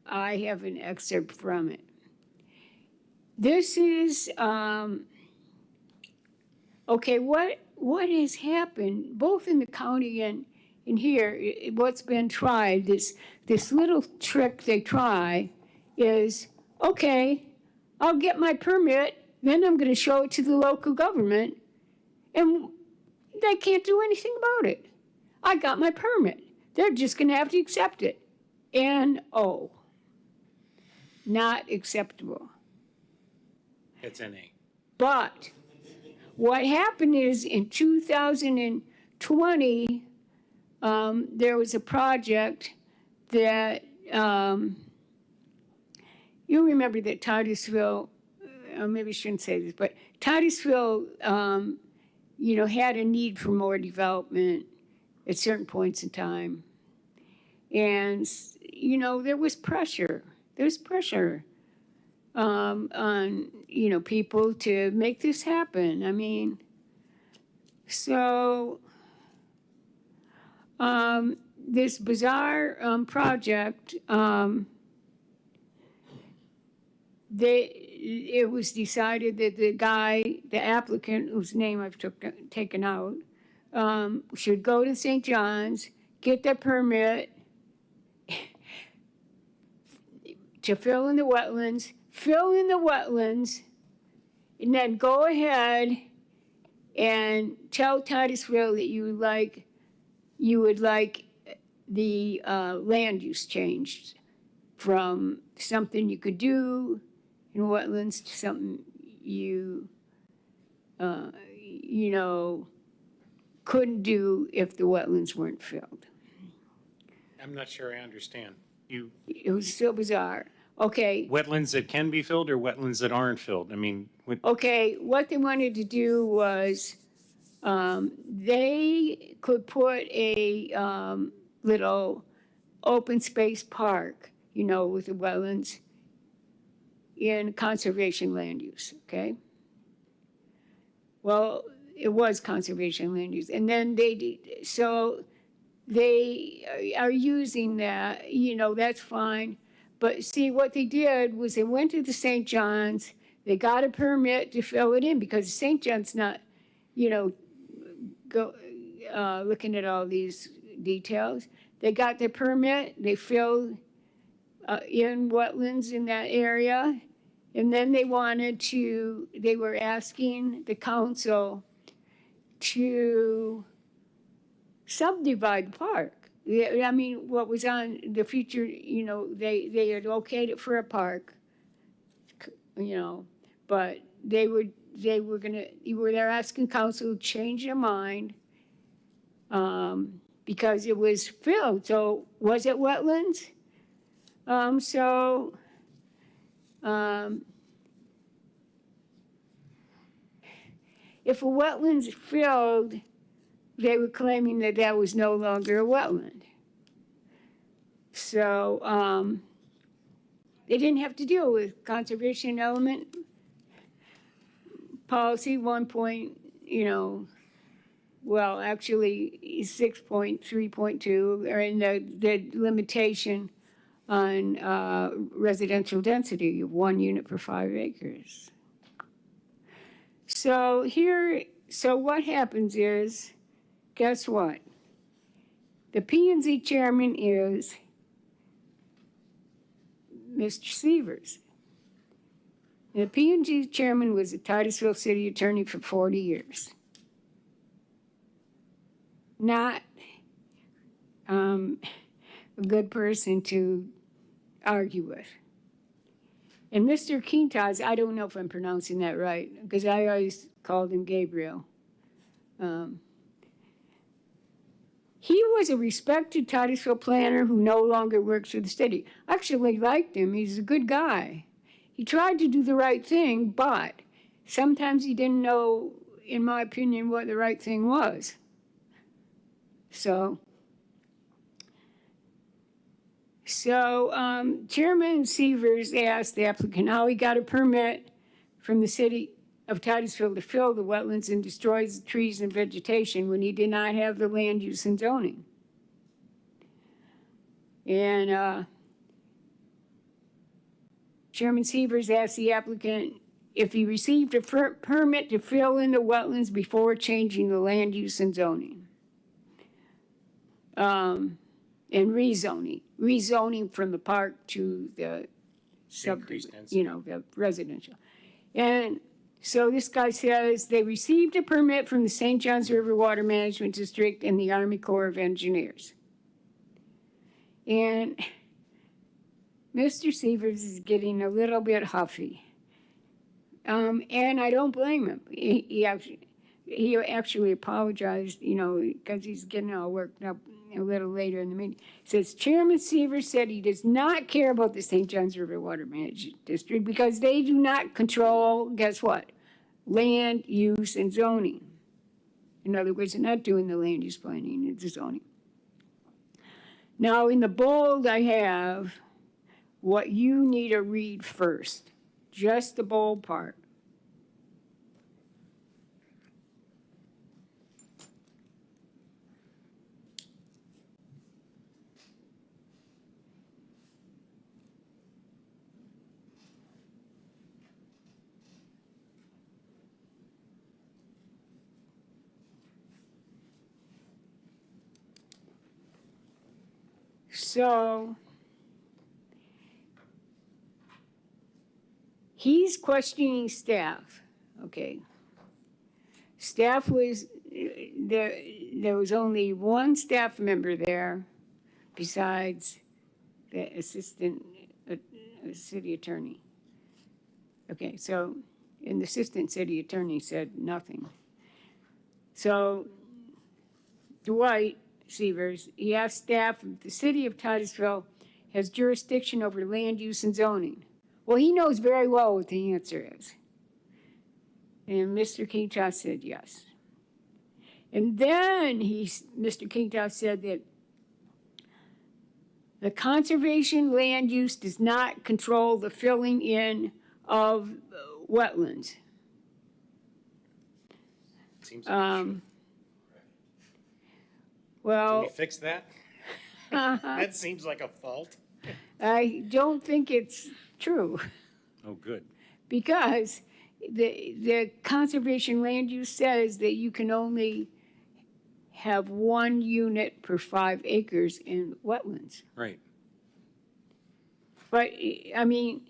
I have an excerpt from it. This is, okay, what has happened, both in the county and in here, what's been tried, this little trick they try is, okay, I'll get my permit, then I'm gonna show it to the local government, and they can't do anything about it. I got my permit. They're just gonna have to accept it. N-O. Not acceptable. It's NA. But what happened is in 2020, there was a project that, you remember that Titusville, maybe I shouldn't say this, but Titusville, had a need for more development at certain points in time. And, there was pressure. There's pressure on, people to make this happen. I mean, so this bizarre project, it was decided that the applicant, whose name I've taken out, should go to St. John's, get their permit to fill in the wetlands, and then go ahead and tell Titusville that you would like the land use changed from something you could do in wetlands to something you couldn't do if the wetlands weren't filled. I'm not sure I understand. It was so bizarre. Okay. Wetlands that can be filled or wetlands that aren't filled? I mean, Okay, what they wanted to do was they could put a little open space park, with the wetlands in conservation land use, okay? Well, it was conservation land use. And then they are using that, that's fine. But see, what they did was they went to the St. John's, they got a permit to fill it in because St. John's not, looking at all these details. They got their permit, they filled in wetlands in that area, and then they were asking the council to subdivide the park. I mean, what was on the future, they had okayed it for a park, but they're asking council to change their mind because it was filled. So was it wetlands? if a wetland's filled, they were claiming that that was no longer a wetland. So, they didn't have to deal with conservation element policy 1. Well, actually 6.3.2, or in the limitation on residential density of 1 unit per 5 acres. So what happens is, guess what? The P&Z chairman is Mr. Sievers. The P&Z chairman was a Titusville city attorney for 40 years. Not a good person to argue with. And Mr. Quintas, I don't know if I'm pronouncing that right, because I always called him Gabriel. He was a respected Titusville planner who no longer works for the city. I actually liked him. He's a good guy. He tried to do the right thing, but sometimes he didn't know, in my opinion, what the right thing was. So Chairman Sievers asked the applicant how he got a permit from the city of Titusville to fill the wetlands and destroy the trees and vegetation when he did not have the land use and zoning. And Chairman Sievers asked the applicant if he received a permit to fill in the wetlands before changing the land use and zoning. And rezoning from the park to the Increased density. the residential. And so this guy says they received a permit from the St. Johns River Water Management District and the Army Corps of Engineers. And Mr. Sievers is getting a little bit huffy. And I don't blame him. He actually apologized, because he's getting all worked up a little later in the meeting. It says, Chairman Sievers said he does not care about the St. Johns River Water Management District because they do not control, guess what? Land use and zoning. In other words, they're not doing the land use planning and the zoning. Now, in the bold, I have what you need to read first, just the bold part. So he's questioning staff, okay. Staff was, there was only one staff member there besides the assistant city attorney. Okay, so, and the assistant city attorney said nothing. So Dwight Sievers, he asked staff if the city of Titusville has jurisdiction over land use and zoning. Well, he knows very well what the answer is. And Mr. Quintas said yes. And then Mr. Quintas said that the conservation land use does not control the filling in of wetlands. Seems like Well, Can we fix that? That seems like a fault. I don't think it's true. Oh, good. Because the conservation land use says that you can only have 1 unit per 5 acres in wetlands. Right. But, I mean,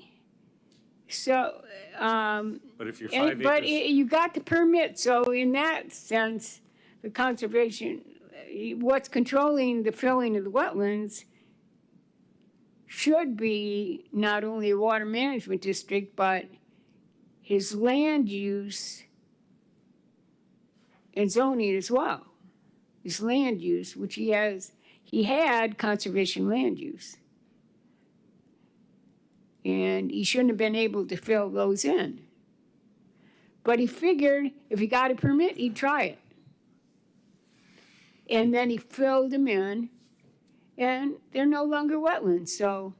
so, But if you're 5 acres. but you got the permit, so in that sense, the conservation, what's controlling the filling of the wetlands should be not only a water management district, but his land use and zoning as well. His land use, which he had conservation land use. And he shouldn't have been able to fill those in. But he figured if he got a permit, he'd try it. And then he filled them in, and they're no longer wetlands, so.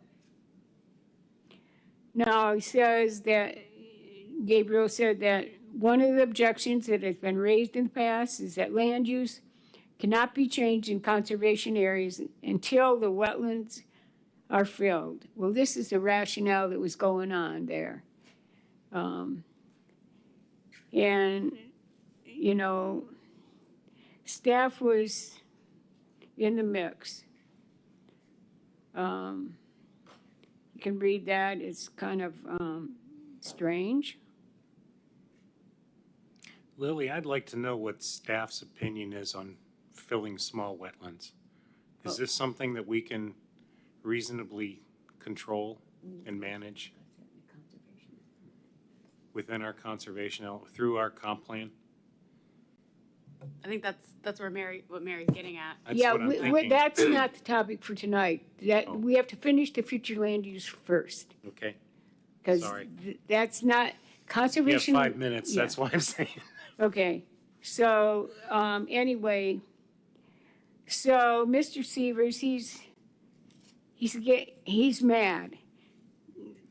Now, he says that, Gabriel said that one of the objections that has been raised in the past is that land use cannot be changed in conservation areas until the wetlands are filled. Well, this is the rationale that was going on there. And, you know, staff was in the mix. You can read that, it's kind of strange. Lily, I'd like to know what staff's opinion is on filling small wetlands. Is this something that we can reasonably control and manage within our conservation, through our comp plan? I think that's where what Mary's getting at. That's Yeah, what I'm thinking. that's not the topic for tonight. Oh. We have to finish the future land use first. Okay, Because Sorry. that's not, you have conservation. 5 minutes, yeah. that's why I'm saying. Okay, so, anyway, so Mr. Severs, he's mad.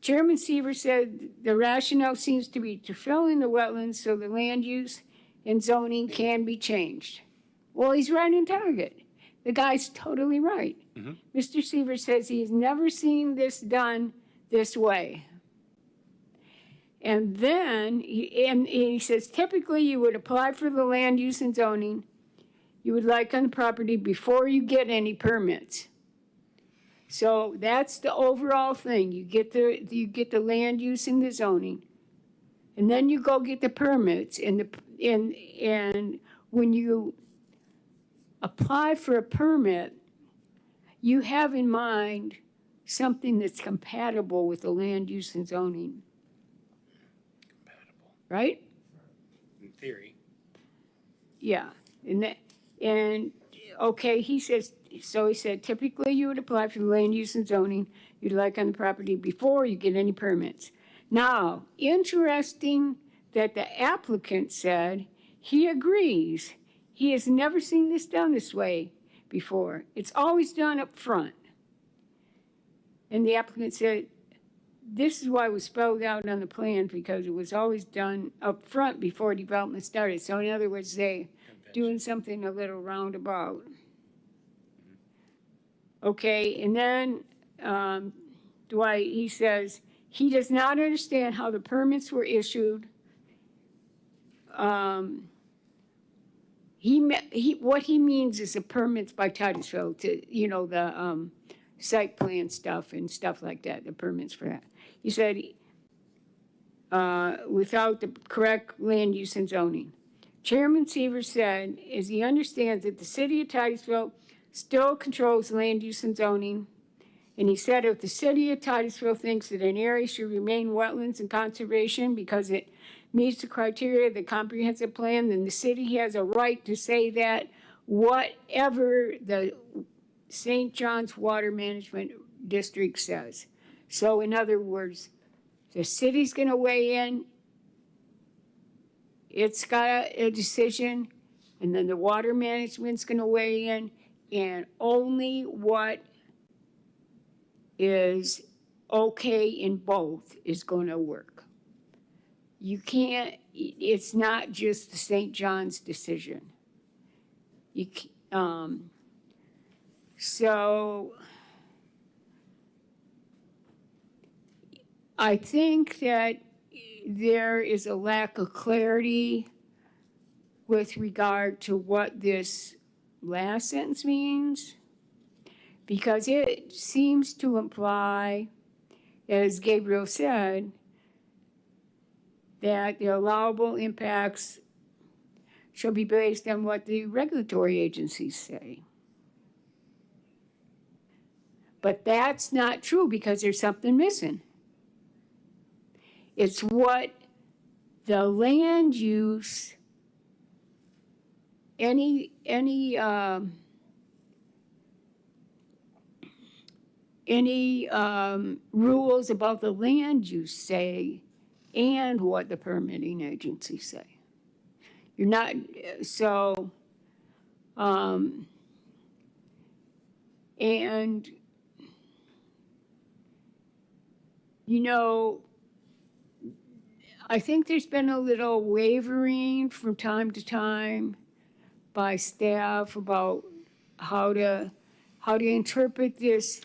Chairman Severs said the rationale seems to be to fill in the wetlands so the land use and zoning can be changed. Well, he's right in target. The guy's totally right. Mr. Severs says he's never seen this done this way. And then, he says, typically you would apply for the land use and zoning you would like on the property before you get any permits. So that's the overall thing. You get the land use and the zoning, and then you go get the permits. And when you apply for a permit, you have in mind something that's compatible with the land use and zoning. Right? In theory. Yeah, okay, he said typically you would apply for the land use and zoning you'd like on the property before you get any permits. Now, interesting that the applicant said he agrees. He has never seen this done this way before. It's always done up front. And the applicant said, this is why it was spelled out on the plan, because it was always done up front before development started. So in other words, they doing something a little roundabout. Okay, and then Dwight, he says, he does not understand how the permits were issued. What he means is the permits by Titusville to, the site plan stuff and stuff like that, the permits for that. He said, without the correct land use and zoning. Chairman Severs said, as he understands that the city of Titusville still controls land use and zoning, and he said if the city of Titusville thinks that an area should remain wetlands and conservation because it meets the criteria of the comprehensive plan, then the city has a right to say that whatever the St. John's Water Management District says. So in other words, the city's gonna weigh in, it's got a decision, and then the water management's gonna weigh in, and only what is okay in both is gonna work. You can't, it's not just the St. John's decision. So I think that there is a lack of clarity with regard to what this last sentence means, because it seems to imply, as Gabriel said, that the allowable impacts shall be based on what the regulatory agencies say. But that's not true because there's something missing. It's what the land use, any rules about the land use say and what the permitting agencies say. You're not, so, and, you know, I think there's been a little wavering from time to time by staff about how to interpret this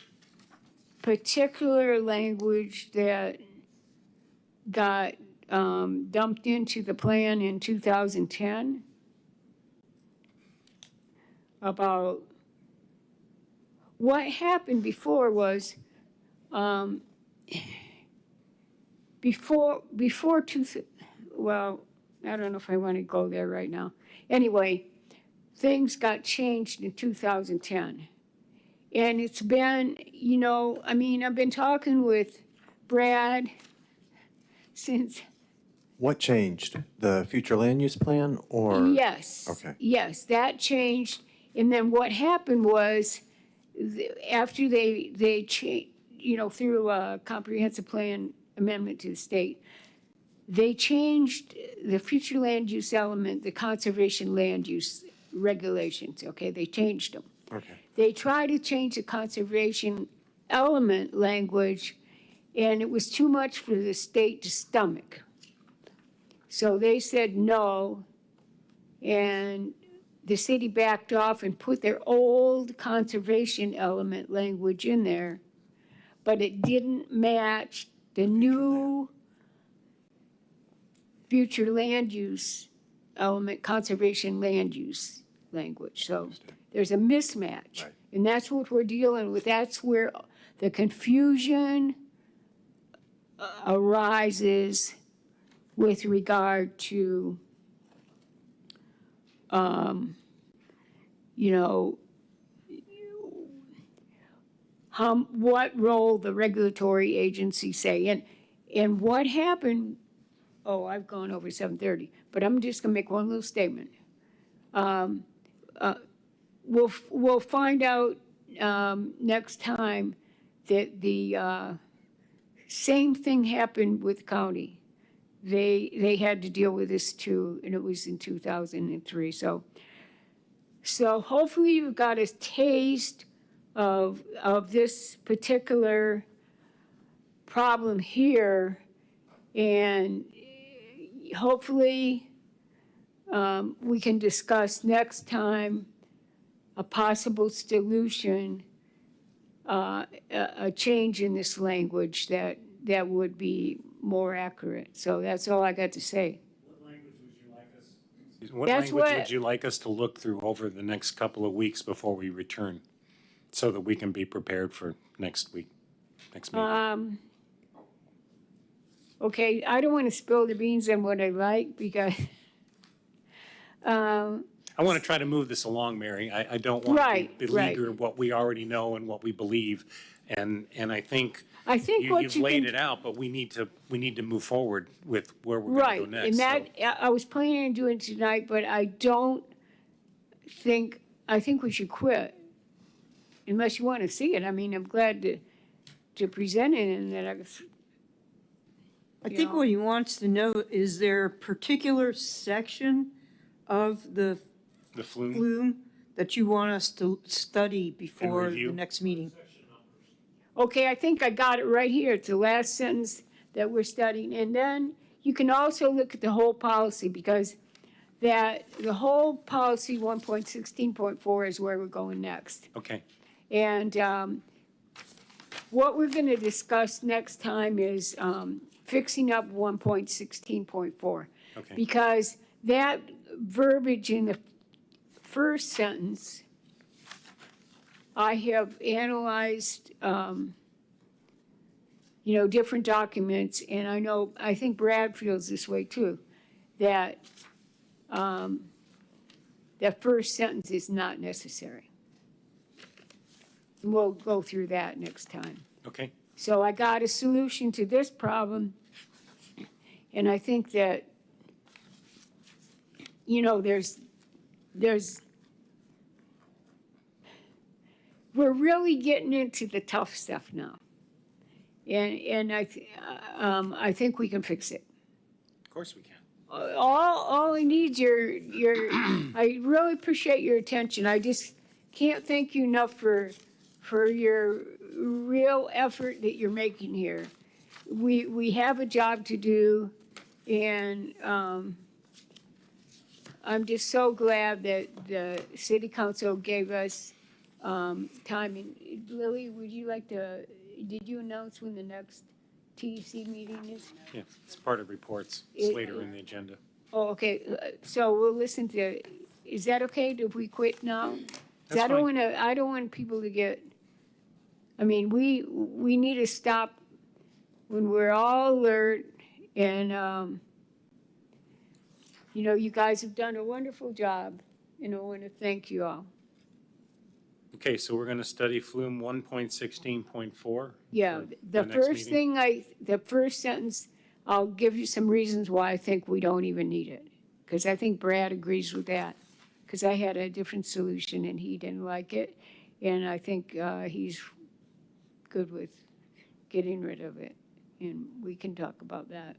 particular language that got dumped into the plan in 2010 about what happened before was well, I don't know if I want to go there right now. Anyway, things got changed in 2010. And it's been, you know, I mean, I've been talking with Brad since. What changed? The future land use plan or? Yes. Okay. Yes, that changed. And then what happened was after they changed, you know, through a comprehensive plan amendment to the state, they changed the future land use element, the conservation land use regulations, okay? They changed them. Okay. They tried to change the conservation element language, and it was too much for the state to stomach. So they said no, and the city backed off and put their old conservation element language in there, but it didn't match the new future land use element, conservation land use language. So there's a mismatch. Right. And that's what we're dealing with. That's where the confusion arises with regard to, you know, what role the regulatory agencies say. And what happened, oh, I've gone over 7:30, but I'm just gonna make one little statement. We'll find out next time that the same thing happened with the county. They had to deal with this too, and it was in 2003. So hopefully you've got a taste of this particular problem here, and hopefully we can discuss next time a possible solution, a change in this language that would be more accurate. So that's all I got to say. What That's language what- would you like us to look through over the next couple of weeks before we return? So that we can be prepared for next week, next meeting? Okay, I don't want to spill the beans on what I like because, I want to try to move this along, Mary. I don't want Right, to right. beleaguer what we already know and what we believe. And I think I think what you've you laid can. it out, but we need to move forward with where we're going Right, to go next. and that, So- I was planning on doing it tonight, but I think we should quit. Unless you want to see it. I mean, I'm glad to present it and that I think what he wants to know, is there a particular section of the The flume? flume that you want us to study before review? the next meeting? Okay, I think I got it right here. It's the last sentence that we're studying. And then you can also look at the whole policy because the whole policy 1.16.4 is where we're going next. Okay, And what we're going to discuss next time is fixing up 1.16.4. okay. Because that verbiage in the first sentence, I have analyzed, different documents, and I think Brad feels this way too, that that first sentence is not necessary. We'll go through that next time. Okay, So I got a solution to this problem, and I think that, we're really getting into the tough stuff now. And I think we can fix it. course we can. All I need I really appreciate your attention. I just can't thank you enough for your real effort that you're making here. We have a job to do, and I'm just so glad that the city council gave us time. And Lily, did you announce when the next TEC meeting is? Yeah, it's part of reports. It's later in the agenda. Oh, okay, so we'll listen to, is that okay if we quit now? 'Cause That's I don't fine. wanna, I don't want people to get, I mean, we need to stop when we're all alert and, you guys have done a wonderful job, and I wanna thank you all. Okay, so we're going to study Flume 1.16.4. Yeah, for the next first meeting. the first sentence, I'll give you some reasons why I think we don't even need it. Because I think Brad agrees with that. Because I had a different solution and he didn't like it. And I think he's good with getting rid of it. And we can talk about that.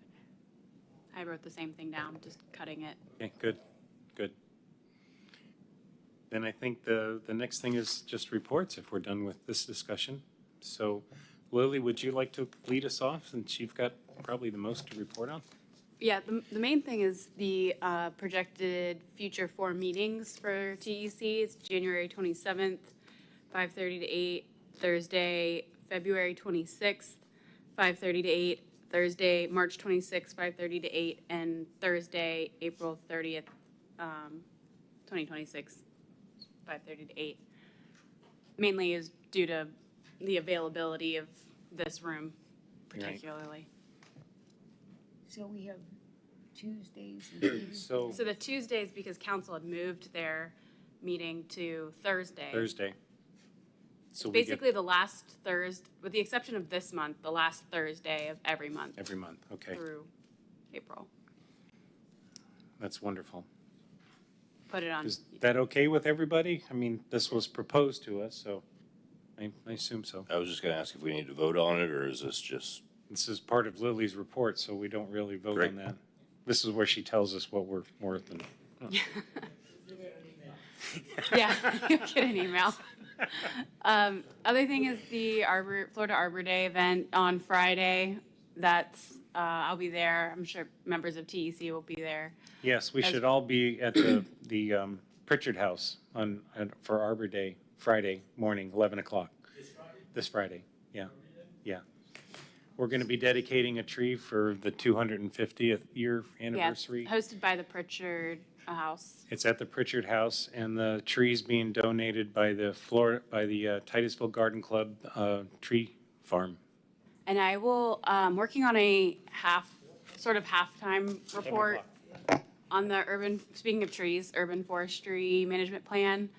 I wrote the same thing down, just cutting it. Okay, good, good. Then I think the next thing is just reports if we're done with this discussion. So Lily, would you like to lead us off since you've got probably the most to report on? Yeah, the main thing is the projected future 4 meetings for TEC. It's January 27th, 5:30 to 8, Thursday, February 26th, 5:30 to 8, Thursday, March 26th, 5:30 to 8, and Thursday, April 30th, 2026, 5:30 to 8. Mainly is due to the availability of this room particularly. So we have Tuesdays. So So the Tuesdays, because council had moved their meeting to Thursday. Thursday. So we get Basically, the last Thursday, with the exception of this month, the last Thursday of every month every month. Okay, through April. that's wonderful. Put it on. Is that okay with everybody? I mean, this was proposed to us, so I assume so. I was just gonna ask if we need to vote on it, or is this just? This is part of Lily's report, so we don't really vote Great. on that. This is where she tells us what we're worth and. Yeah, you'll get an email. Other thing is the Florida Arbor Day event on Friday. That's, I'll be there. I'm sure members of TEC will be there. Yes, we As- should all be at the Pritchard House for Arbor Day, Friday morning, 11 o'clock. This Friday, yeah, yeah. We're going to be dedicating a tree for the 250th year Yeah, it's anniversary. hosted by the Pritchard House. It's at the Pritchard House, and the trees being donated by the Titusville Garden Club tree farm. And I will, working on a halftime report on the speaking of trees, urban forestry management plan.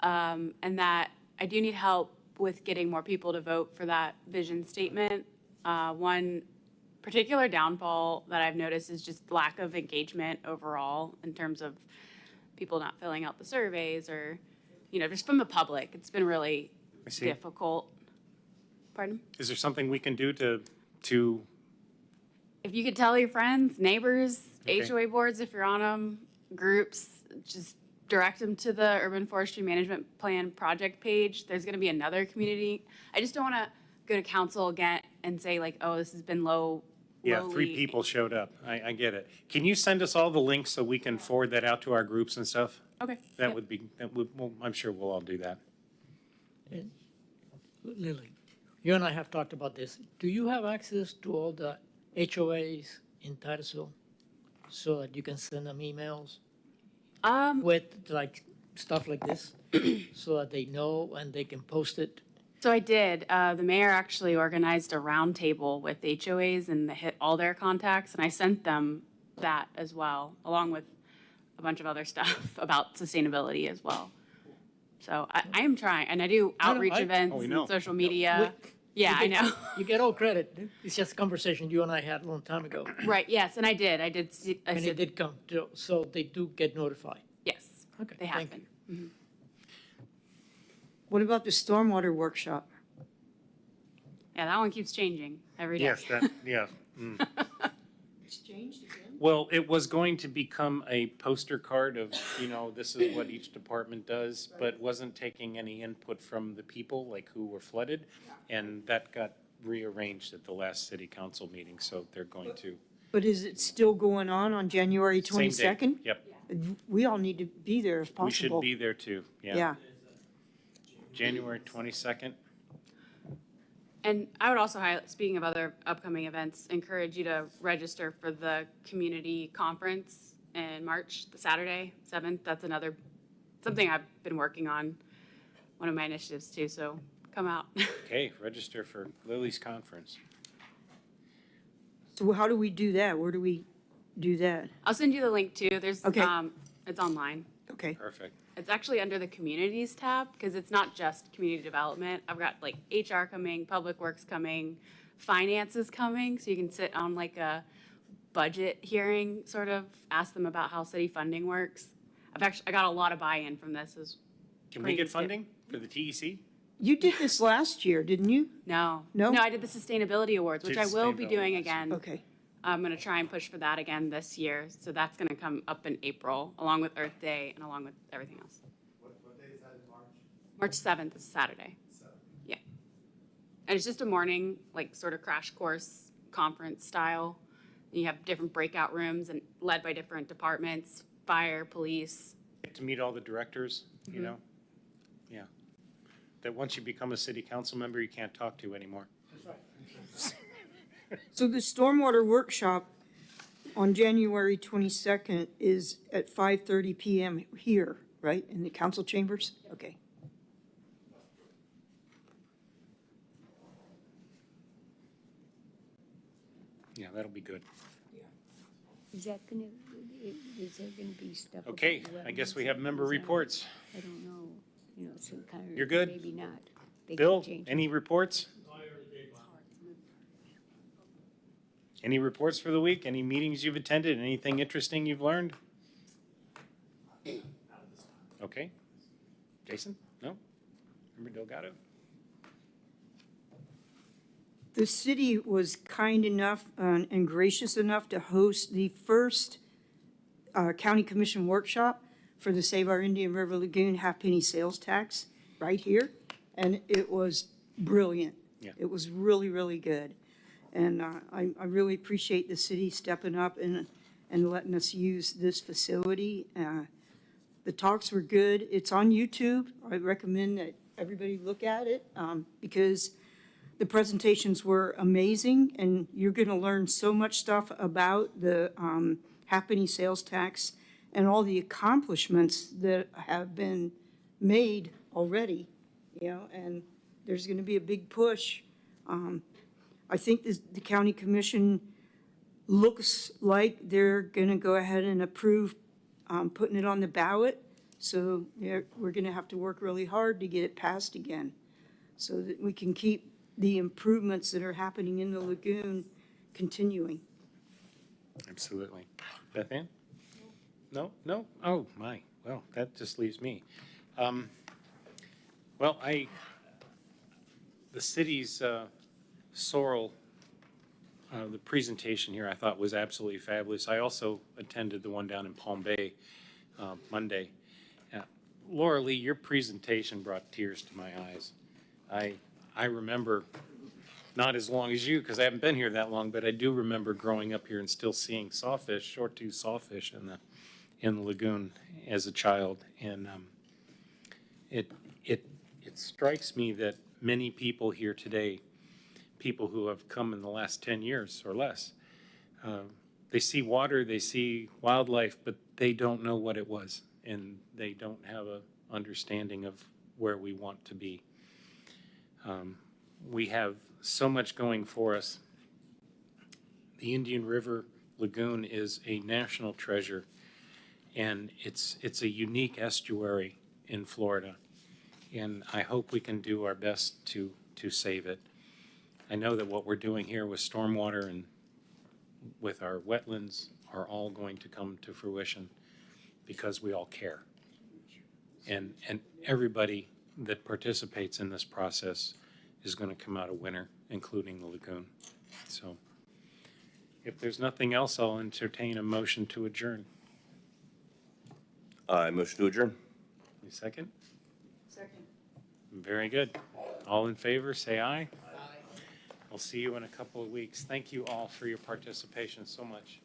And that I do need help with getting more people to vote for that vision statement. One particular downfall that I've noticed is just lack of engagement overall in terms of people not filling out the surveys or, just from the public. It's been really I see. difficult. Pardon? Is there something we can do to If you could tell your friends, neighbors, Okay. HOA boards, if you're on them, groups, just direct them to the Urban Forestry Management Plan project page. There's going to be another community. I just don't want to go to council again and say like, oh, this has been Yeah, 3 lowly. people showed up. I get it. Can you send us all the links so we can forward that out to our groups and stuff? Okay. That Yep. would be, well, I'm sure we'll all do that. Lily, you and I have talked about this. Do you have access to all the HOAs in Titusville so that you can send them emails with like stuff like this so that they know and they can post it? So I did. The mayor actually organized a roundtable with HOAs and hit all their contacts, and I sent them that as well, along with a bunch of other stuff about sustainability as well. So I am trying, and I do outreach events we know. and social media. Yeah, I know. You get all credit. It's just a conversation you and I had a long time ago. Right, yes, and I did. I did see, I And it said, did come, so they do get notified. yes, Okay, they have thank been. you. What about the stormwater workshop? Yeah, that one keeps changing every day. Yes, that, yeah. It's changed again? Well, it was going to become a poster card of, this is what each department does, but wasn't taking any input from the people, like who were flooded. And that got rearranged at the last city council meeting, so they're going to. But is it still going on January Same day. 22nd? Yep, We all need to be there if we should possible. be there too, yeah. Yeah. January 22nd. And I would also highlight, speaking of other upcoming events, encourage you to register for the community conference in March, the Saturday, 7th. That's something I've been working on, one of my initiatives too, so come out. Okay, register for Lily's conference. So how do we do that? Where do we do that? I'll send you the link too. There's, Okay. it's online. Okay. Perfect. It's actually under the communities tab because it's not just community development. I've got like HR coming, public works coming, finances coming. So you can sit on like a budget hearing, sort of ask them about how city funding works. I got a lot of buy-in from this. Can we get funding for the TEC? You did this last year, didn't you? No. No? No, I did the sustainability awards, which I will be doing again. Okay. I'm going to try and push for that again this year. So that's going to come up in April, along with Earth Day and along with everything else. What day is that in March? March 7th is Saturday. Yeah. And it's just a morning, like sort of crash course conference style. You have different breakout rooms and led by different departments, fire, police. Get to meet all the directors, Yeah. That once you become a city council member, you can't talk to anymore. So the stormwater workshop on January 22nd is at 5:30 PM here, right, in the council chambers? Okay. Yeah, that'll be good. Is there gonna be stuff? about Okay, I guess we have member reports. I don't know, some kind of. You're good? Maybe not. They could Bill, change it. any reports? Any reports for the week? Any meetings you've attended? Anything interesting you've learned? Okay. Jason? No? Member Delgado? The city was kind enough and gracious enough to host the first county commission workshop for the Save Our Indian River Lagoon half-penny sales tax right here. And it was brilliant. Yeah. It was really, really good. And I really appreciate the city stepping up and letting us use this facility. The talks were good. It's on YouTube. I recommend that everybody look at it because the presentations were amazing, and you're going to learn so much stuff about the half-penny sales tax and all the accomplishments that have been made already, and there's going to be a big push. I think the county commission looks like they're going to go ahead and approve putting it on the ballot, so we're going to have to work really hard to get it passed again so that we can keep the improvements that are happening in the lagoon continuing. Absolutely. Beth Ann? No? No? Oh, my. Well, that just leaves me. Well, the city's Sorrel, the presentation here I thought was absolutely fabulous. I also attended the one down in Palm Bay Monday. Laura Lee, your presentation brought tears to my eyes. I remember, not as long as you, because I haven't been here that long, but I do remember growing up here and still seeing sawfish, short-tooth sawfish in the lagoon as a child. And it strikes me that many people here today, people who have come in the last 10 years or less, they see water, they see wildlife, but they don't know what it was, and they don't have an understanding of where we want to be. We have so much going for us. The Indian River Lagoon is a national treasure, and it's a unique estuary in Florida, and I hope we can do our best to save it. I know that what we're doing here with stormwater and with our wetlands are all going to come to fruition because we all care. And everybody that participates in this process is going to come out a winner, including the lagoon. So If there's nothing else, I'll entertain a motion to adjourn. I motion to adjourn. Any second? Second. Very good. All in favor, say aye. Aye. I'll see you in a couple of weeks. Thank you all for your participation so much.